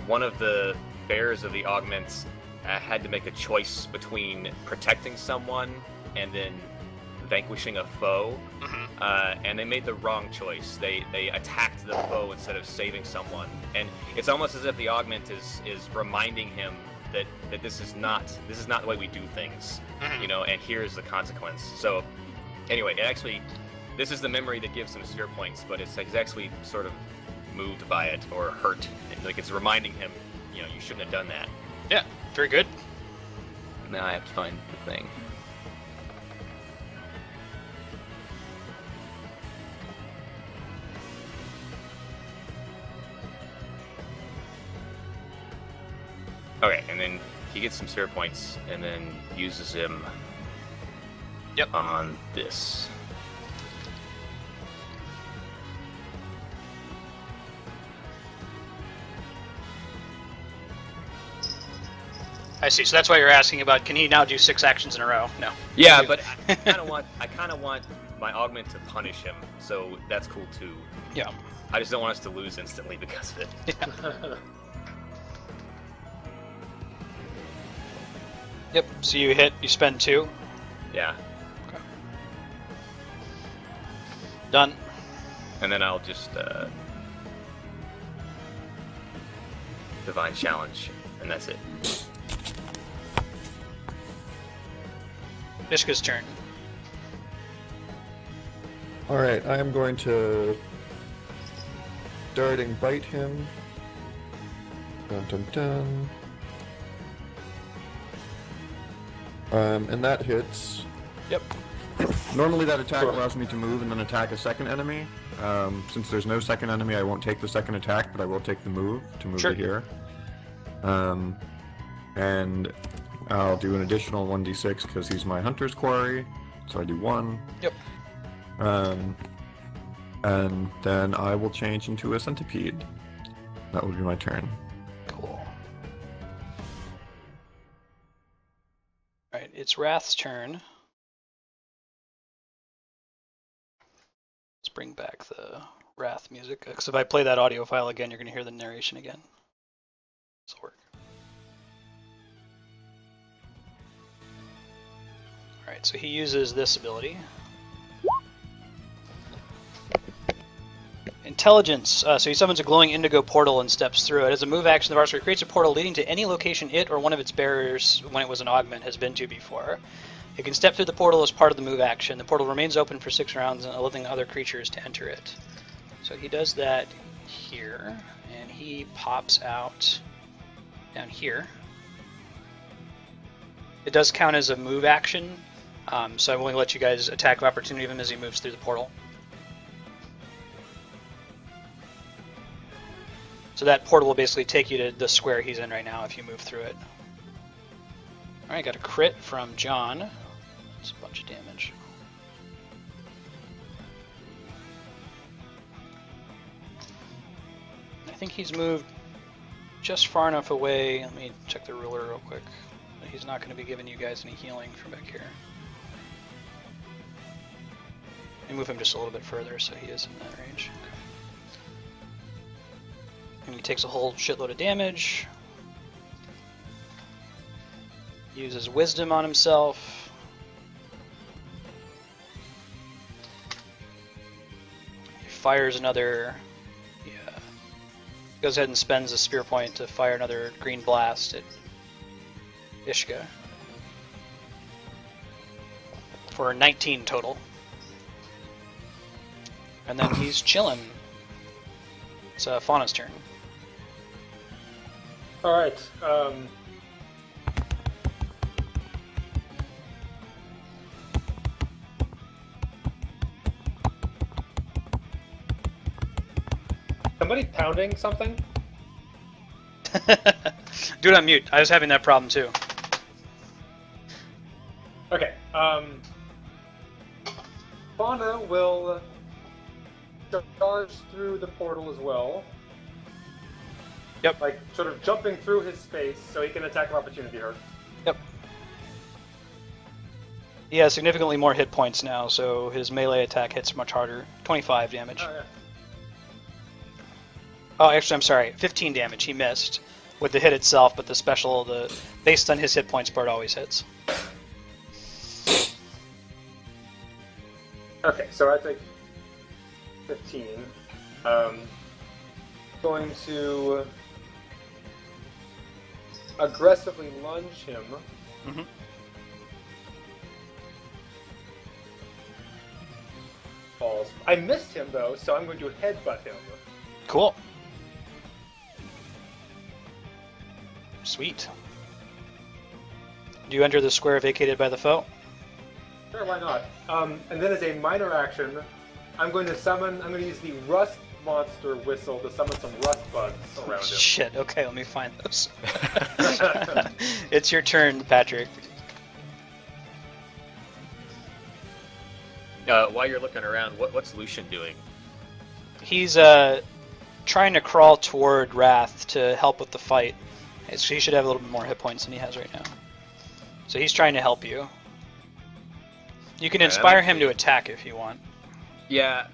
one of the bearers of the augments had to make a choice between protecting someone and then vanquishing a foe, and they made the wrong choice. They attacked the foe instead of saving someone, and it's almost as if the augment is reminding him that this is not the way we do things, you know, and here's the consequence. So anyway, this is the memory that gives him sphere points, but it's he's actually sort of moved by it or hurt. Like it's reminding him, you know, you shouldn't have done that. Yeah, very good. Now I have to find the thing. Okay, and then he gets some sphere points and then uses him on this. I see. So that's why you're asking about, can he now do 6 actions in a row? No. Yeah, but I kind of want my augment to punish him, so that's cool too. Yeah. I just don't want us to lose instantly because of it. Yeah. Yep. So you hit. You spend 2. Yeah. Okay. Done. And then I'll just divine challenge, and that's it. Ishka's turn. Alright, I am going to darting bite him. Dun dun dun. And that hits. Yep. Normally that attack allows me to move and then attack a second enemy. Since there's no second enemy, I won't take the second attack, but I will take the move to move Sure. to here. And I'll do an additional 1d6 because he's my hunter's quarry, so I do 1. Yep. And then I will change into a centipede. That will be my turn. Cool. Alright, it's Wrath's turn. Let's bring back the Wrath music, because if I play that audio file again, you're going to hear the narration again. This will work. Alright, so he uses this ability. Intelligence. So he summons a glowing indigo portal and steps through it. As a move action, the Varusar creates a portal leading to any location it or one of its bearers, when it was an augment, has been to before. It can step through the portal as part of the move action. The portal remains open for 6 rounds, allowing other creatures to enter it. So he does that here, and he pops out down here. It does count as a move action, so I'm willing to let you guys attack of opportunity of him as he moves through the portal. So that portal will basically take you to the square he's in right now if you move through it. Alright, got a crit from John. That's a bunch of damage. I think he's moved just far enough away. Let me check the ruler real quick. He's not going to be giving you guys any healing from back here. Let me move him just a little bit further so he is in that range. Okay. And he takes a whole shitload of damage. Uses wisdom on himself. He fires another. Yeah. Goes ahead and spends a spear point to fire another green blast at Ishka. For 19 total. And then he's chilling. It's Fauna's turn. Alright, somebody pounding something? Do it on mute. I was having that problem too. Okay, Fauna will charge through the portal as well. Yep. Like, sort of jumping through his space so he can attack of opportunity her. Yep. He has significantly more hit points now, so his melee attack hits much harder. 25 damage. Oh, yeah. Oh, actually, I'm sorry. 15 damage. He missed with the hit itself, but the special, based on his hit points part, always hits. Okay, so I take 15. Going to aggressively lunge him. Mm-hmm. Falls. I missed him though, so I'm going to headbutt him. Cool. Sweet. Do you enter the square vacated by the foe? Sure, why not? And then as a minor action, I'm going to use the rust monster whistle to summon some rust bugs around him. Shit, okay, let me find those. It's your turn, Patrick. While you're looking around, what's Lucian doing? He's trying to crawl toward Wrath to help with the fight. So he should have a little bit more hit points than he has right now. So he's trying to help you. You can inspire him to attack if you want. Yeah.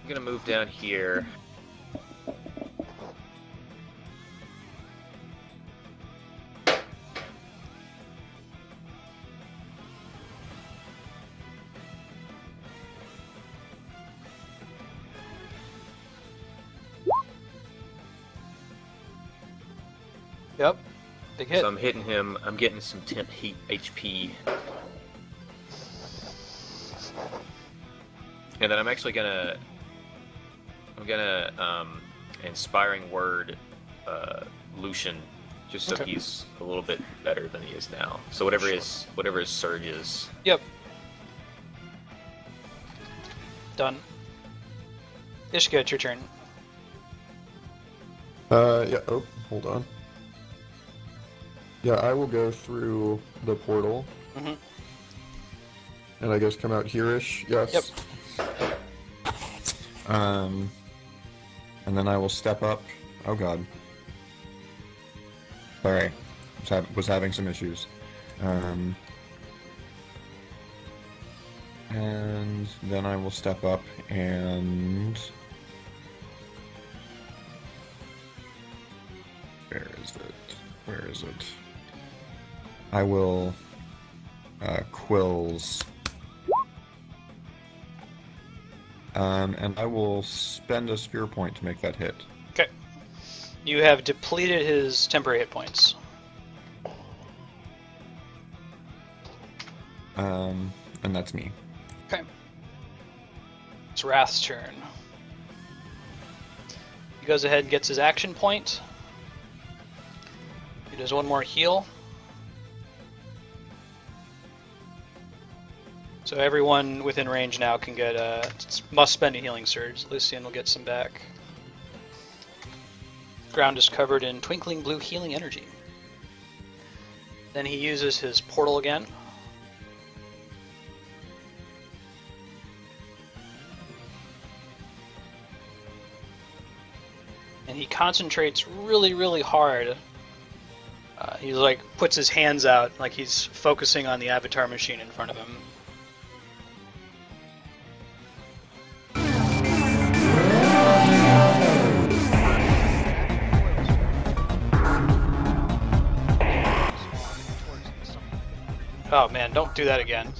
I'm gonna move down here. Yep. Big hit. So I'm hitting him. I'm getting some temp heat HP. And then I'm actually gonna... Inspiring Word Lucian, just so he's a little bit better than he is now. So whatever his surge is. Yep. Done. Ishka, it's your turn. Yeah, oh, hold on. Yeah, I will go through the portal. Mm-hmm. And I guess come out here-ish, yes? Yep. And then I will step up. Oh god. Sorry. Was having some issues. And then I will step up and... Where is it? Where is it? I will... Quills. And I will spend a spear point to make that hit. Okay. You have depleted his temporary hit points. And that's me. Okay. It's Wrath's turn. He goes ahead and gets his action point. He does one more heal. So everyone within range now can get must spend a healing surge. Lucian will get some back. Ground is covered in twinkling blue healing energy. Then he uses his portal again. And he concentrates really, really hard. He like puts his hands out like he's focusing on the avatar machine in front of him. Oh man, don't do that again.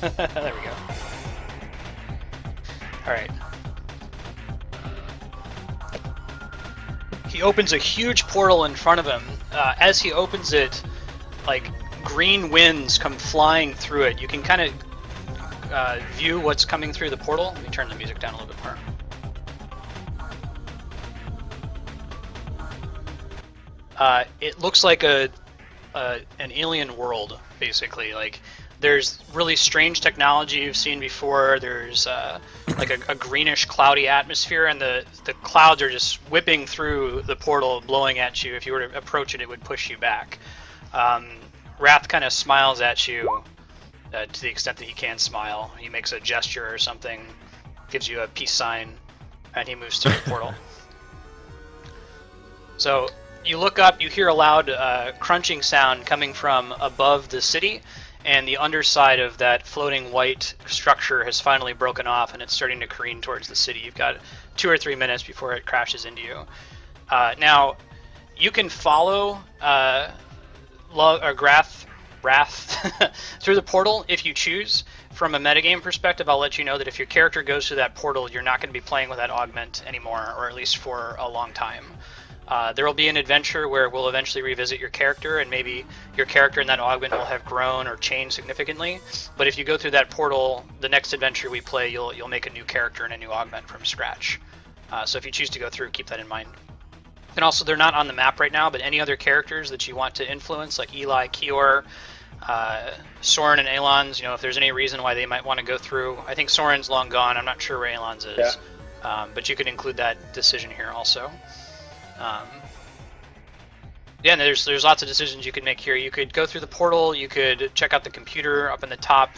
There we go. Alright. He opens a huge portal in front of him. As he opens it, like, green winds come flying through it. You can kind of view what's coming through the portal. Let me turn the music down a little bit more. It looks like an alien world, basically. Like, there's really strange technology you've seen before. There's like a greenish, cloudy atmosphere, and the clouds are just whipping through the portal, blowing at you. If you were to approach it, it would push you back. Wrath kind of smiles at you, to the extent that he can smile. He makes a gesture or something, gives you a peace sign, and he moves through the portal. So you look up, you hear a loud crunching sound coming from above the city, and the underside of that floating white structure has finally broken off, and it's starting to careen towards the city. You've got 2 or 3 minutes before it crashes into you. Now, you can follow Wrath through the portal if you choose. From a metagame perspective, I'll let you know that if your character goes through that portal, you're not going to be playing with that augment anymore, or at least for a long time. There will be an adventure where we'll eventually revisit your character, and maybe your character in that augment will have grown or changed significantly. But if you go through that portal, the next adventure we play, you'll make a new character and a new augment from scratch. So if you choose to go through, keep that in mind. And also, they're not on the map right now, but any other characters that you want to influence, like Eli, Kior, Soren, and Ailonz, if there's any reason why they might want to go through. I think Soren's long gone. I'm not sure where Ailonz is. Yeah. But you could include that decision here also. Yeah, there's lots of decisions you could make here. You could go through the portal, you could check out the computer up in the top,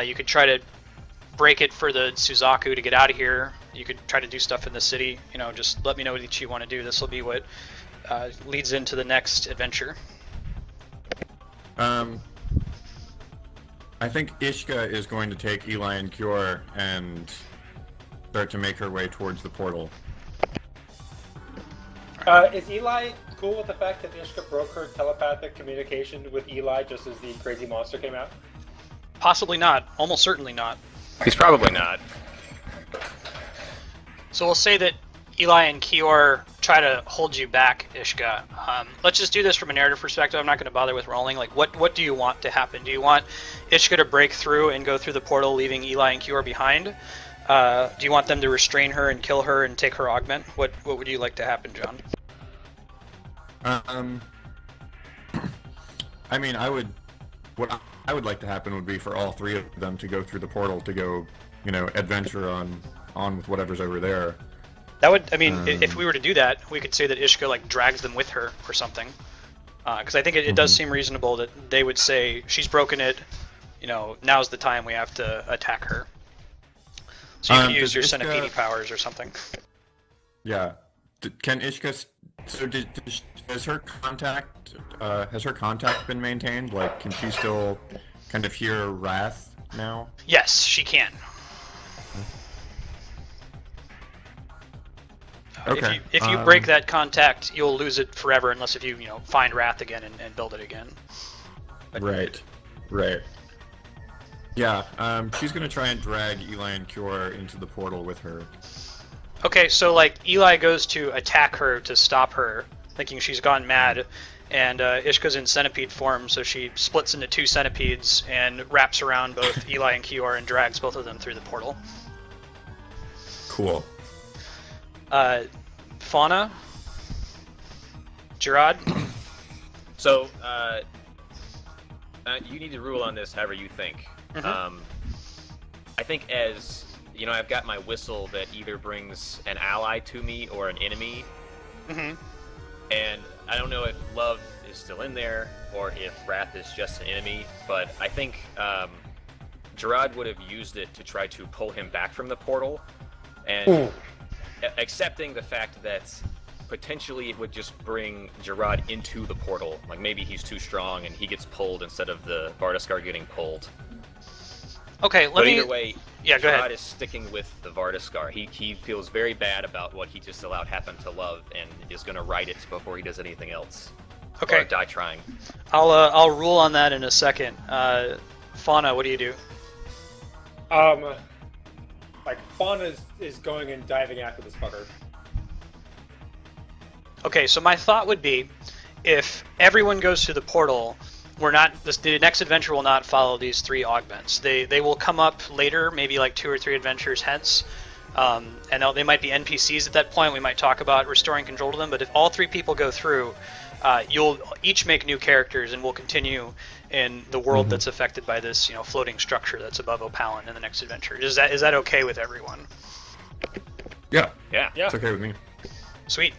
you could try to break it for the Suzaku to get out of here, you could try to do stuff in the city. Just let me know what each you want to do. This will be what leads into the next adventure. I think Ishka is going to take Eli and Cure and start to make her way towards the portal. Is Eli cool with the fact that Ishka broke her telepathic communication with Eli just as the crazy monster came out? Possibly not. Almost certainly not. He's probably not. So we'll say that Eli and Kior try to hold you back, Ishka. Let's just do this from a narrative perspective. I'm not going to bother with rolling. Like, what do you want to happen? Do you want Ishka to break through and go through the portal, leaving Eli and Kior behind? Do you want them to restrain her and kill her and take her augment? What would you like to happen, John? I mean, what I would like to happen would be for all three of them to go through the portal to go, adventure on with whatever's over there. That would, I mean, if we were to do that, we could say that Ishka like drags them with her or something. Because I think it does seem reasonable that they would say she's broken it. Now's the time we have to attack her. So you can use your centipede powers or something. Yeah. Can Ishka? So has her contact been maintained? Like, can she still kind of hear wrath now? Yes, she can. Okay. If you break that contact, you'll lose it forever, unless if you find wrath again and build it again. Right. Yeah. She's gonna try and drag Eli and Cure into the portal with her. Okay, so like Eli goes to attack her to stop her, thinking she's gone mad, and Ishka's in centipede form, so she splits into two centipedes and wraps around both Eli and Kior and drags both of them through the portal. Cool. Fauna? Gerad? So, you need to rule on this however you think. I think as, I've got my whistle that either brings an ally to me or an enemy. And I don't know if love is still in there or if wrath is just an enemy, but I think Gerad would have used it to try to pull him back from the portal, and accepting the fact that potentially it would just bring Gerad into the portal. Like, maybe he's too strong and he gets pulled instead of the Vardaskar getting pulled. Okay, But either way, yeah, go ahead. Gerad is sticking with the Vardaskar. He feels very bad about what he just allowed happen to love and is going to right it before he does anything else. Okay. Or die trying. I'll rule on that in a second. Fauna, what do you do? Fauna is going and diving after this fucker. Okay, so my thought would be, if everyone goes through the portal, the next adventure will not follow these three augments. They will come up later, maybe like 2 or 3 adventures hence, and they might be NPCs at that point. We might talk about restoring control to them, but if all 3 people go through, you'll each make new characters, and we'll continue in the world that's affected by this, floating structure that's above Opalan in the next adventure. Is that okay with everyone? Yeah. Yeah. It's okay with me. Sweet.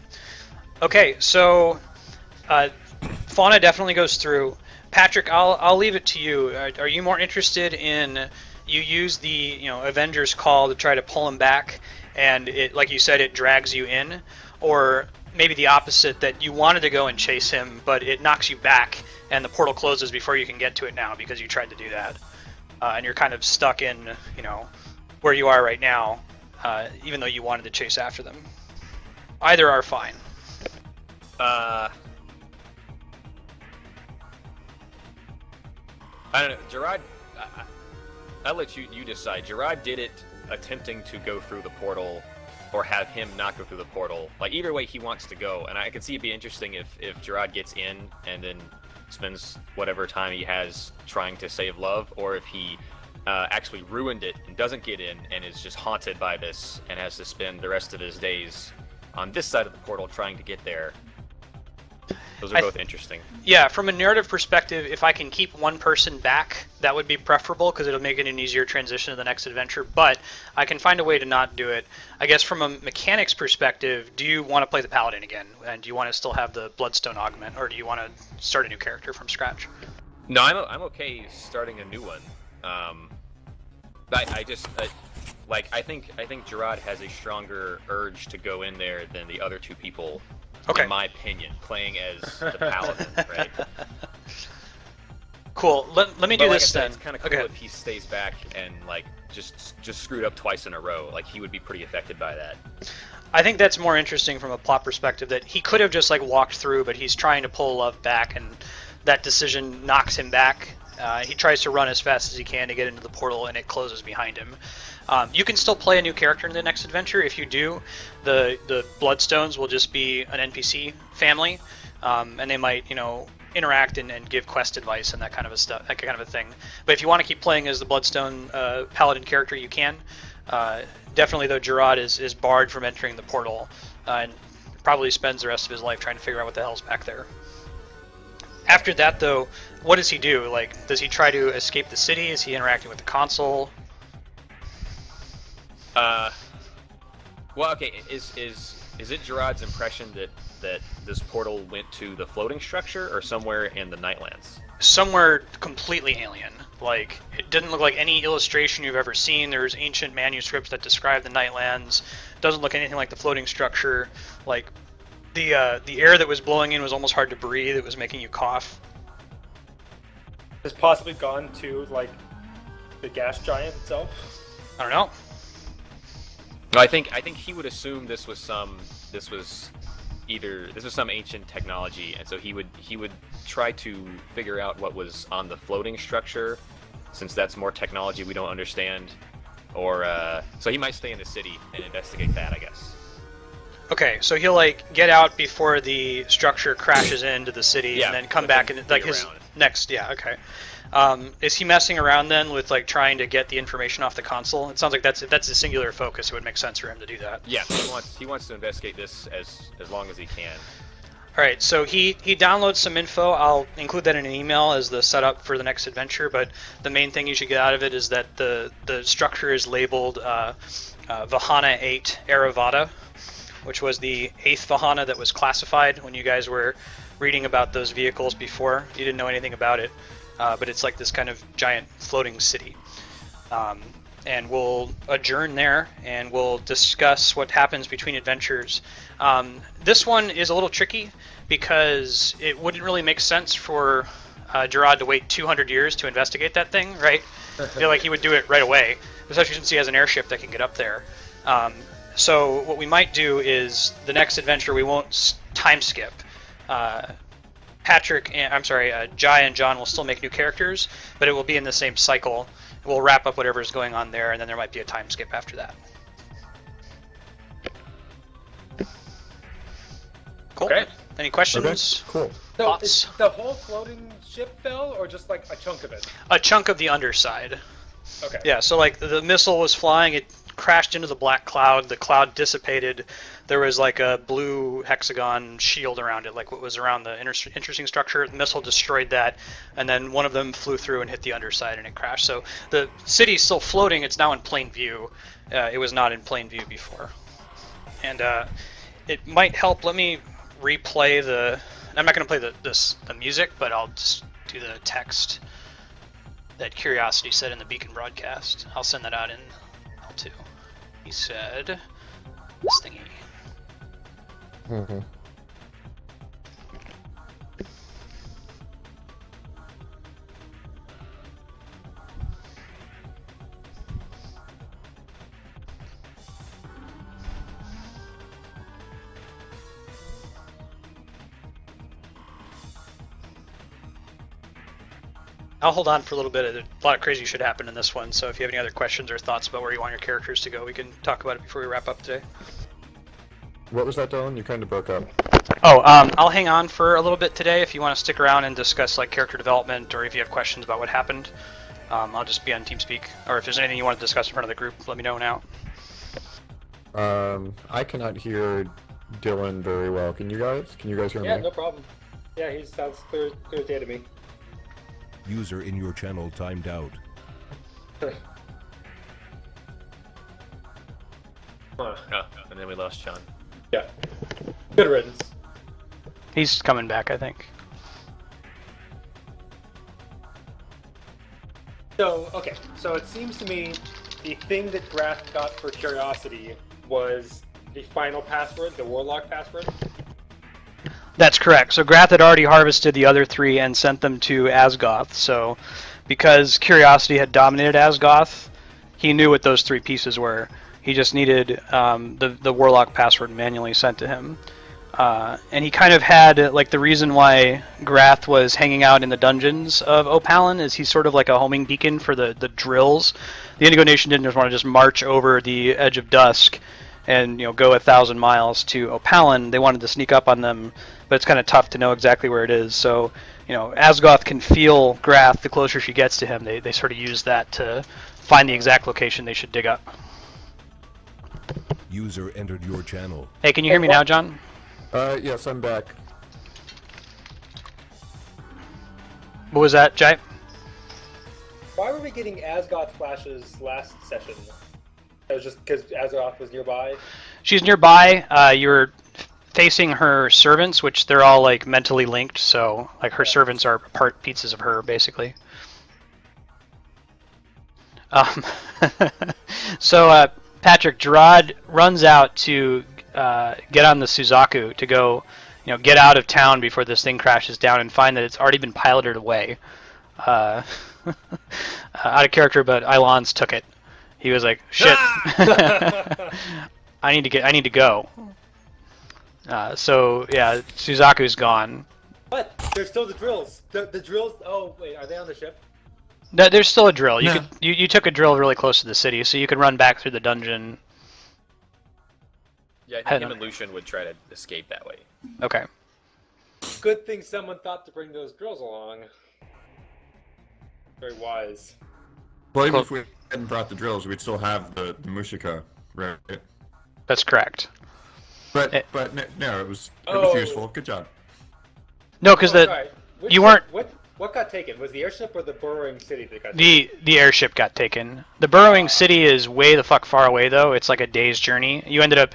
Okay, so Fauna definitely goes through. Patrick, I'll leave it to you. Are you more interested in you use the Avengers call to try to pull him back, and it, like you said, it drags you in, or maybe the opposite, that you wanted to go and chase him, but it knocks you back, and the portal closes before you can get to it now because you tried to do that, and you're kind of stuck in where you are right now, even though you wanted to chase after them. Either are fine. I don't know, Gerad. I'll let you decide. Gerad did it attempting to go through the portal, or have him not go through the portal. Like, either way he wants to go, and I can see it'd be interesting if Gerad gets in and then spends whatever time he has trying to save love, or if he actually ruined it and doesn't get in and is just haunted by this and has to spend the rest of his days on this side of the portal trying to get there. Those are both interesting. Yeah, from a narrative perspective, if I can keep one person back, that would be preferable because it'll make it an easier transition to the next adventure, but I can find a way to not do it. I guess from a mechanics perspective, do you want to play the Paladin again? And do you want to still have the Bloodstone Augment, or do you want to start a new character from scratch? No, I'm okay starting a new one. I think Gerad has a stronger urge to go in there than the other 2 people. Okay. In my opinion, playing as the Paladin, right? Cool. Let me do like this I said, then. It's kind of cool if he stays back and like just screwed up twice in a row. Like he would be pretty affected by that. I think that's more interesting from a plot perspective. That he could have just like walked through, but he's trying to pull Love back, and that decision knocks him back. He tries to run as fast as he can to get into the portal, and it closes behind him. You can still play a new character in the next adventure. If you do, the Bloodstones will just be an NPC family, and they might, interact and give quest advice and that kind of a thing. But if you want to keep playing as the Bloodstone Paladin character, you can. Definitely, though, Gerad is barred from entering the portal, and probably spends the rest of his life trying to figure out what the hell's back there. After that, though, what does he do? Like, does he try to escape the city? Is he interacting with the console? Well, okay. Is it Gerad's impression that this portal went to the floating structure or somewhere in the Nightlands? Somewhere completely alien. Like, it didn't look like any illustration you've ever seen. There's ancient manuscripts that describe the Nightlands. Doesn't look anything like the floating structure. Like, the air that was blowing in was almost hard to breathe. It was making you cough. Has possibly gone to like the gas giant itself. I don't know. No, I think he would assume this was some ancient technology, and so he would try to figure out what was on the floating structure, since that's more technology we don't understand. Or so he might stay in the city and investigate that, I guess. Okay, so he'll like get out before the structure crashes into the city, and then come back and like his next. Yeah, okay. Is he messing around then with like trying to get the information off the console? It sounds like that's a singular focus. It would make sense for him to do that. Yeah, he wants to investigate this as long as he can. All right, so he downloads some info. I'll include that in an email as the setup for the next adventure. But the main thing you should get out of it is that the structure is labeled Vahana 8 Aravada, which was the 8th Vahana that was classified when you guys were reading about those vehicles before. You didn't know anything about it. But it's like this kind of giant floating city. And we'll adjourn there, and we'll discuss what happens between adventures. This one is a little tricky, because it wouldn't really make sense for Gerad to wait 200 years to investigate that thing, right? I feel like he would do it right away, especially since he has an airship that can get up there. So what we might do is, the next adventure we won't time skip. Jai and John will still make new characters, but it will be in the same cycle. We'll wrap up whatever's going on there, and then there might be a time skip after that. Cool. Okay. Any questions? Okay, cool. So Thoughts? is the whole floating ship fell, or just like a chunk of it? A chunk of the underside. Okay. Yeah, so like the missile was flying, it crashed into the black cloud, the cloud dissipated, there was like a blue hexagon shield around it, like what was around the interesting structure. The missile destroyed that, and then one of them flew through and hit the underside and it crashed. So the city's still floating, it's now in plain view. It was not in plain view before. And it might help, let me replay I'm not going to play the music, but I'll just do the text that Curiosity said in the Beacon broadcast. I'll send that out in L2. He said this thingy. Mm-hmm. I'll hold on for a little bit. A lot of crazy shit happened in this one, so if you have any other questions or thoughts about where you want your characters to go, we can talk about it before we wrap up today. What was that, Dylan? You kind of broke up. Oh, I'll hang on for a little bit today if you want to stick around and discuss like character development, or if you have questions about what happened. I'll just be on TeamSpeak, or if there's anything you want to discuss in front of the group, let me know now. I cannot hear Dylan very well. Can you guys? Can you guys hear me? Yeah, no problem. Yeah, he sounds clear as day to me. User in your channel timed out. Oh, and then we lost John. Yeah. Good riddance. He's coming back, I think. So, okay. So it seems to me the thing that Grath got for Curiosity was the final password, the Warlock password. That's correct. So Grath had already harvested the other 3 and sent them to Asgoth. So because Curiosity had dominated Asgoth, he knew what those 3 pieces were. He just needed the Warlock password manually sent to him. And he kind of had, like, the reason why Grath was hanging out in the dungeons of Opalin is he's sort of like a homing beacon for the drills. The Indigo Nation didn't just want to just march over the edge of dusk and, you know, go 1,000 miles to Opalin. They wanted to sneak up on them, but it's kind of tough to know exactly where it is. So, you know, Asgoth can feel Grath the closer she gets to him. They sort of use that to find the exact location they should dig up. User entered your channel. Hey, can you hear me now, John? Yes, I'm back. What was that, Jai? Why were we getting Asgoth flashes last session? It was just because Asgoth was nearby? She's nearby. You're facing her servants, which they're all, like, mentally linked, so, like, her servants are part pieces of her, basically. So, Patrick, Gerad runs out to get on the Suzaku to go, you know, get out of town before this thing crashes down and find that it's already been piloted away. Out of character, but Ailonz took it. He was like, "Shit, I need to go." So yeah, Suzaku's gone. But there's still the drills. The drills. Oh wait, are they on the ship? No, there's still a drill. You took a drill really close to the city, so you could run back through the dungeon. Yeah, I think him and Lucian would try to escape that way. Okay. Good thing someone thought to bring those drills along. Very wise. Well, even if we hadn't brought the drills, we'd still have the Mushika, right? That's correct. But no, it was useful. Good job. No, because you weren't. What got taken? Was the airship or the burrowing city that got taken? The airship got taken. The burrowing city is way the fuck far away, though. It's like a day's journey. You ended up,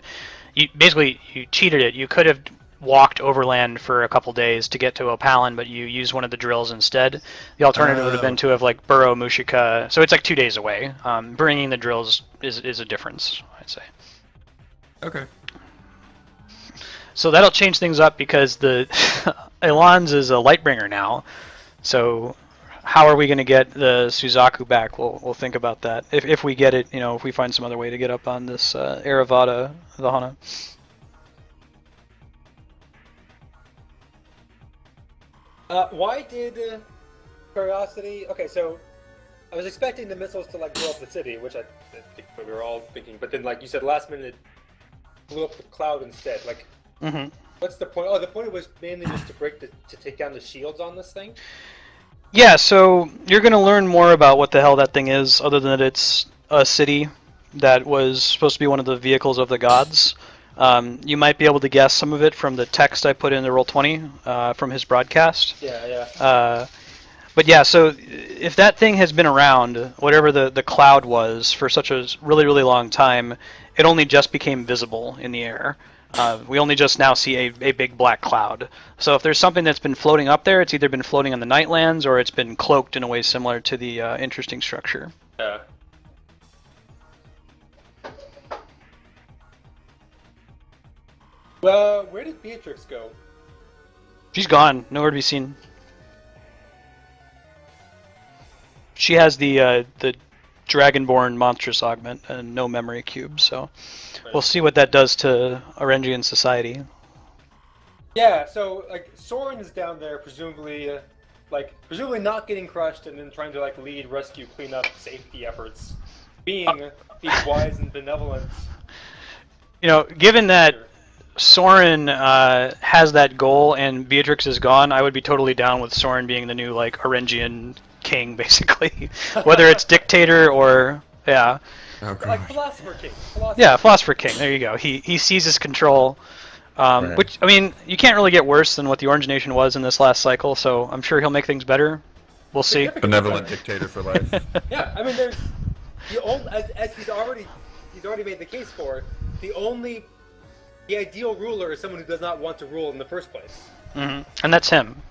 you cheated it. You could have walked overland for a couple days to get to Opalin, but you used one of the drills instead. The alternative would have been to have like burrow Mushika. So it's like 2 days away. Bringing the drills is a difference, I'd say. Okay. So that'll change things up because the Ailonz is a Lightbringer now. So how are we going to get the Suzaku back? We'll think about that. If we get it, you know, if we find some other way to get up on this Aravada Vahana. Why did Curiosity... Okay, so I was expecting the missiles to like blow up the city, which I think we were all thinking, but then like you said last minute it blew up the cloud instead. Like, what's the point? Oh, the point was mainly just to take down the shields on this thing? Yeah, so you're going to learn more about what the hell that thing is, other than that it's a city that was supposed to be one of the vehicles of the gods. You might be able to guess some of it from the text I put in the Roll20 from his broadcast. Yeah. But yeah, so if that thing has been around, whatever the cloud was, for such a really, really long time, it only just became visible in the air. We only just now see a big black cloud. So if there's something that's been floating up there, it's either been floating on the Nightlands or it's been cloaked in a way similar to the interesting structure. Yeah. Well, where did Beatrix go? She's gone. Nowhere to be seen. She has the Dragonborn monstrous augment and no memory cube, so we'll see what that does to Orangian society. Yeah, so like Soren is down there, presumably not getting crushed, and then trying to like lead rescue, cleanup, safety efforts, being wise and benevolent. You know, given that Soren has that goal and Beatrix is gone, I would be totally down with Soren being the new like Orangian king, basically. Whether it's dictator or yeah. Oh, like philosopher king. Philosopher king. There you go. He seizes control. Right. Which I mean, you can't really get worse than what the Orange Nation was in this last cycle. So I'm sure he'll make things better. We'll see. Benevolent dictator for life. Yeah, I mean, there's the only, as he's already made the case for, the ideal ruler is someone who does not want to rule in the first place. And that's him.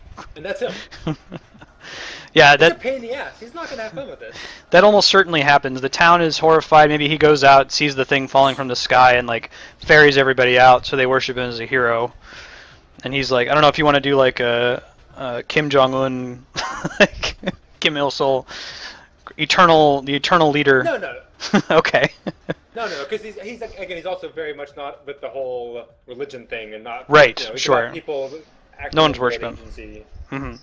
Yeah, that's a pain in the ass. He's not going to have fun with this. That almost certainly happens. The town is horrified. Maybe he goes out, sees the thing falling from the sky, and like ferries everybody out, so they worship him as a hero. and he's like, I don't know if you want to do like a Kim Jong Un, like Kim Il Sung, the eternal leader. No. Okay. No, because he's also very much not with the whole religion thing and not right. He's Sure. about people No one's worshiping. Mm-hmm.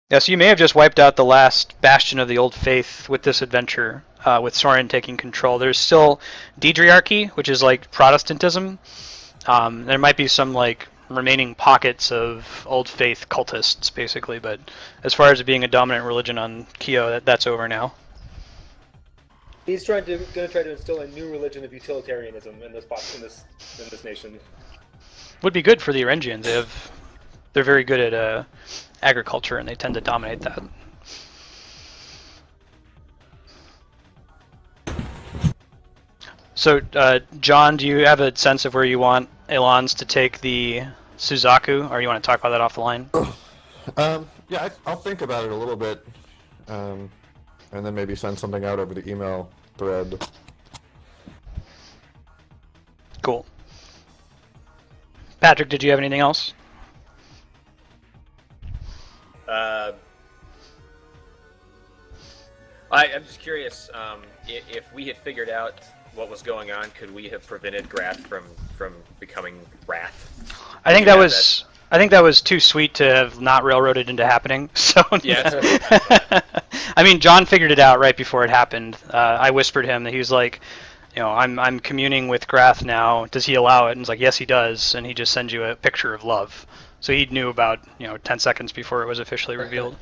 Yeah, so you may have just wiped out the last bastion of the old faith with this adventure, with Soren taking control. There's still Deidriarchy, which is like Protestantism. There might be some like remaining pockets of old faith cultists, basically, but as far as it being a dominant religion on Kyo, that's over now. He's going to try to instill a new religion of utilitarianism in this nation. Would be good for the Erengians. They're very good at agriculture, and they tend to dominate that. So, John, do you have a sense of where you want Ailonz to take the Suzaku, or you want to talk about that off the line? Yeah, I'll think about it a little bit, and then maybe send something out over the email thread. Cool. Patrick, did you have anything else? I'm just curious, if we had figured out what was going on, could we have prevented Grath from becoming Wrath? I think that was too sweet to have not railroaded into happening. So yeah. I mean, John figured it out right before it happened. I whispered him that he was like, I'm communing with Grath now. Does he allow it? And he's like, yes, he does. And he just sends you a picture of love. So he knew about 10 seconds before it was officially revealed.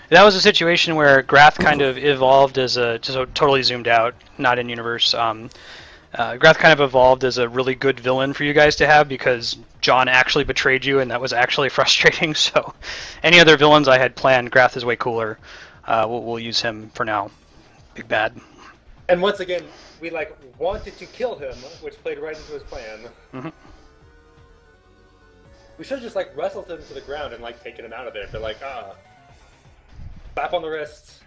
That was a situation where Grath kind of evolved as just totally zoomed out, not in universe. Grath kind of evolved as a really good villain for you guys to have because John actually betrayed you, and that was actually frustrating. So, any other villains I had planned, Grath is way cooler. We'll use him for now. Big bad. And once again, we wanted to kill him, which played right into his plan. Mm-hmm. We should have just wrestled him to the ground and taken him out of there. They're slap on the wrist.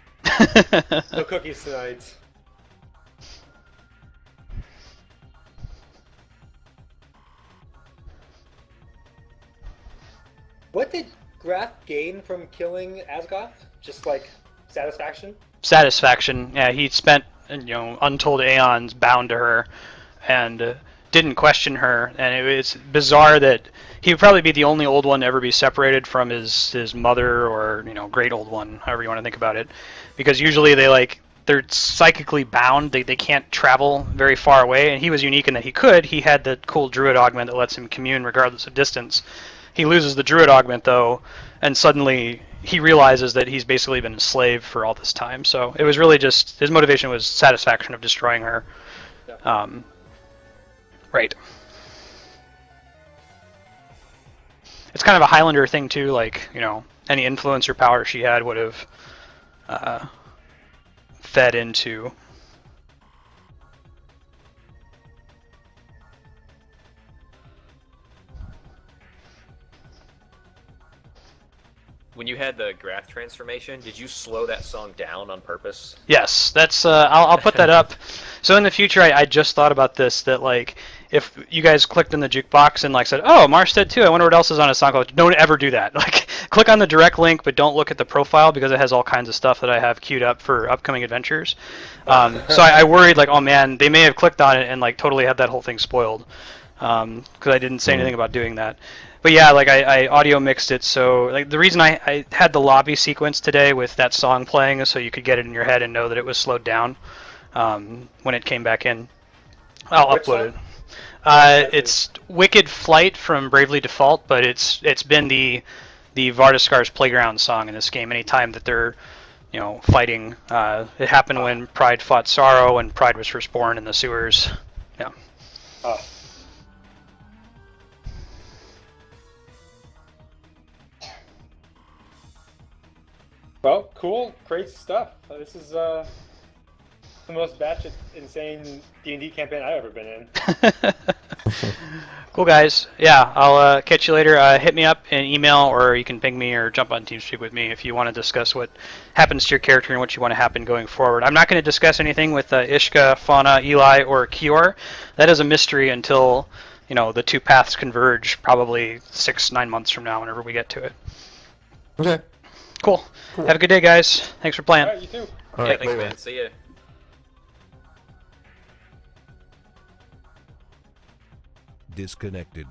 No cookies tonight. What did Grath gain from killing Asgoth? Just satisfaction? Satisfaction. Yeah, he spent untold aeons bound to her, and didn't question her. And it was bizarre that he would probably be the only old one to ever be separated from his mother or great old one, however you want to think about it, because usually they're psychically bound. They can't travel very far away, and he was unique in that he could. He had the cool Druid augment that lets him commune regardless of distance. He loses the Druid augment though, and suddenly he realizes that he's basically been a slave for all this time. So it was really just his motivation was satisfaction of destroying her. Yeah. Right. It's kind of a Highlander thing too, any influence or power she had would have fed into. When you had the Grath transformation, did you slow that song down on purpose? Yes, that's. I'll put that up. So in the future, I just thought about this. That if you guys clicked in the jukebox and said, "Oh, Marstead too. I wonder what else is on his song." Don't ever do that. Click on the direct link, but don't look at the profile because it has all kinds of stuff that I have queued up for upcoming adventures. So I worried oh man, they may have clicked on it and totally had that whole thing spoiled because I didn't say anything about doing that. But yeah, I audio mixed it, so the reason I had the lobby sequence today with that song playing is so you could get it in your head and know that it was slowed down when it came back in. I'll upload it. It's Wicked Flight from Bravely Default, but it's been the Vardaskar's Playground song in this game. Anytime that they're fighting, it happened when Pride fought Sorrow and Pride was first born in the sewers. Yeah. Well, cool, great stuff. This is The most batshit insane D&D campaign I've ever been in. Cool, guys. Yeah, I'll catch you later. Hit me up in email, or you can ping me or jump on TeamSpeak with me if you want to discuss what happens to your character and what you want to happen going forward. I'm not going to discuss anything with Ishka, Fauna, Eli, or Kior. That is a mystery until, the two paths converge, probably 6-9 months from now, whenever we get to it. Okay. Cool. Have a good day, guys. Thanks for playing. All right, you too. All Yeah, right, thanks, later. man. See ya. Disconnected.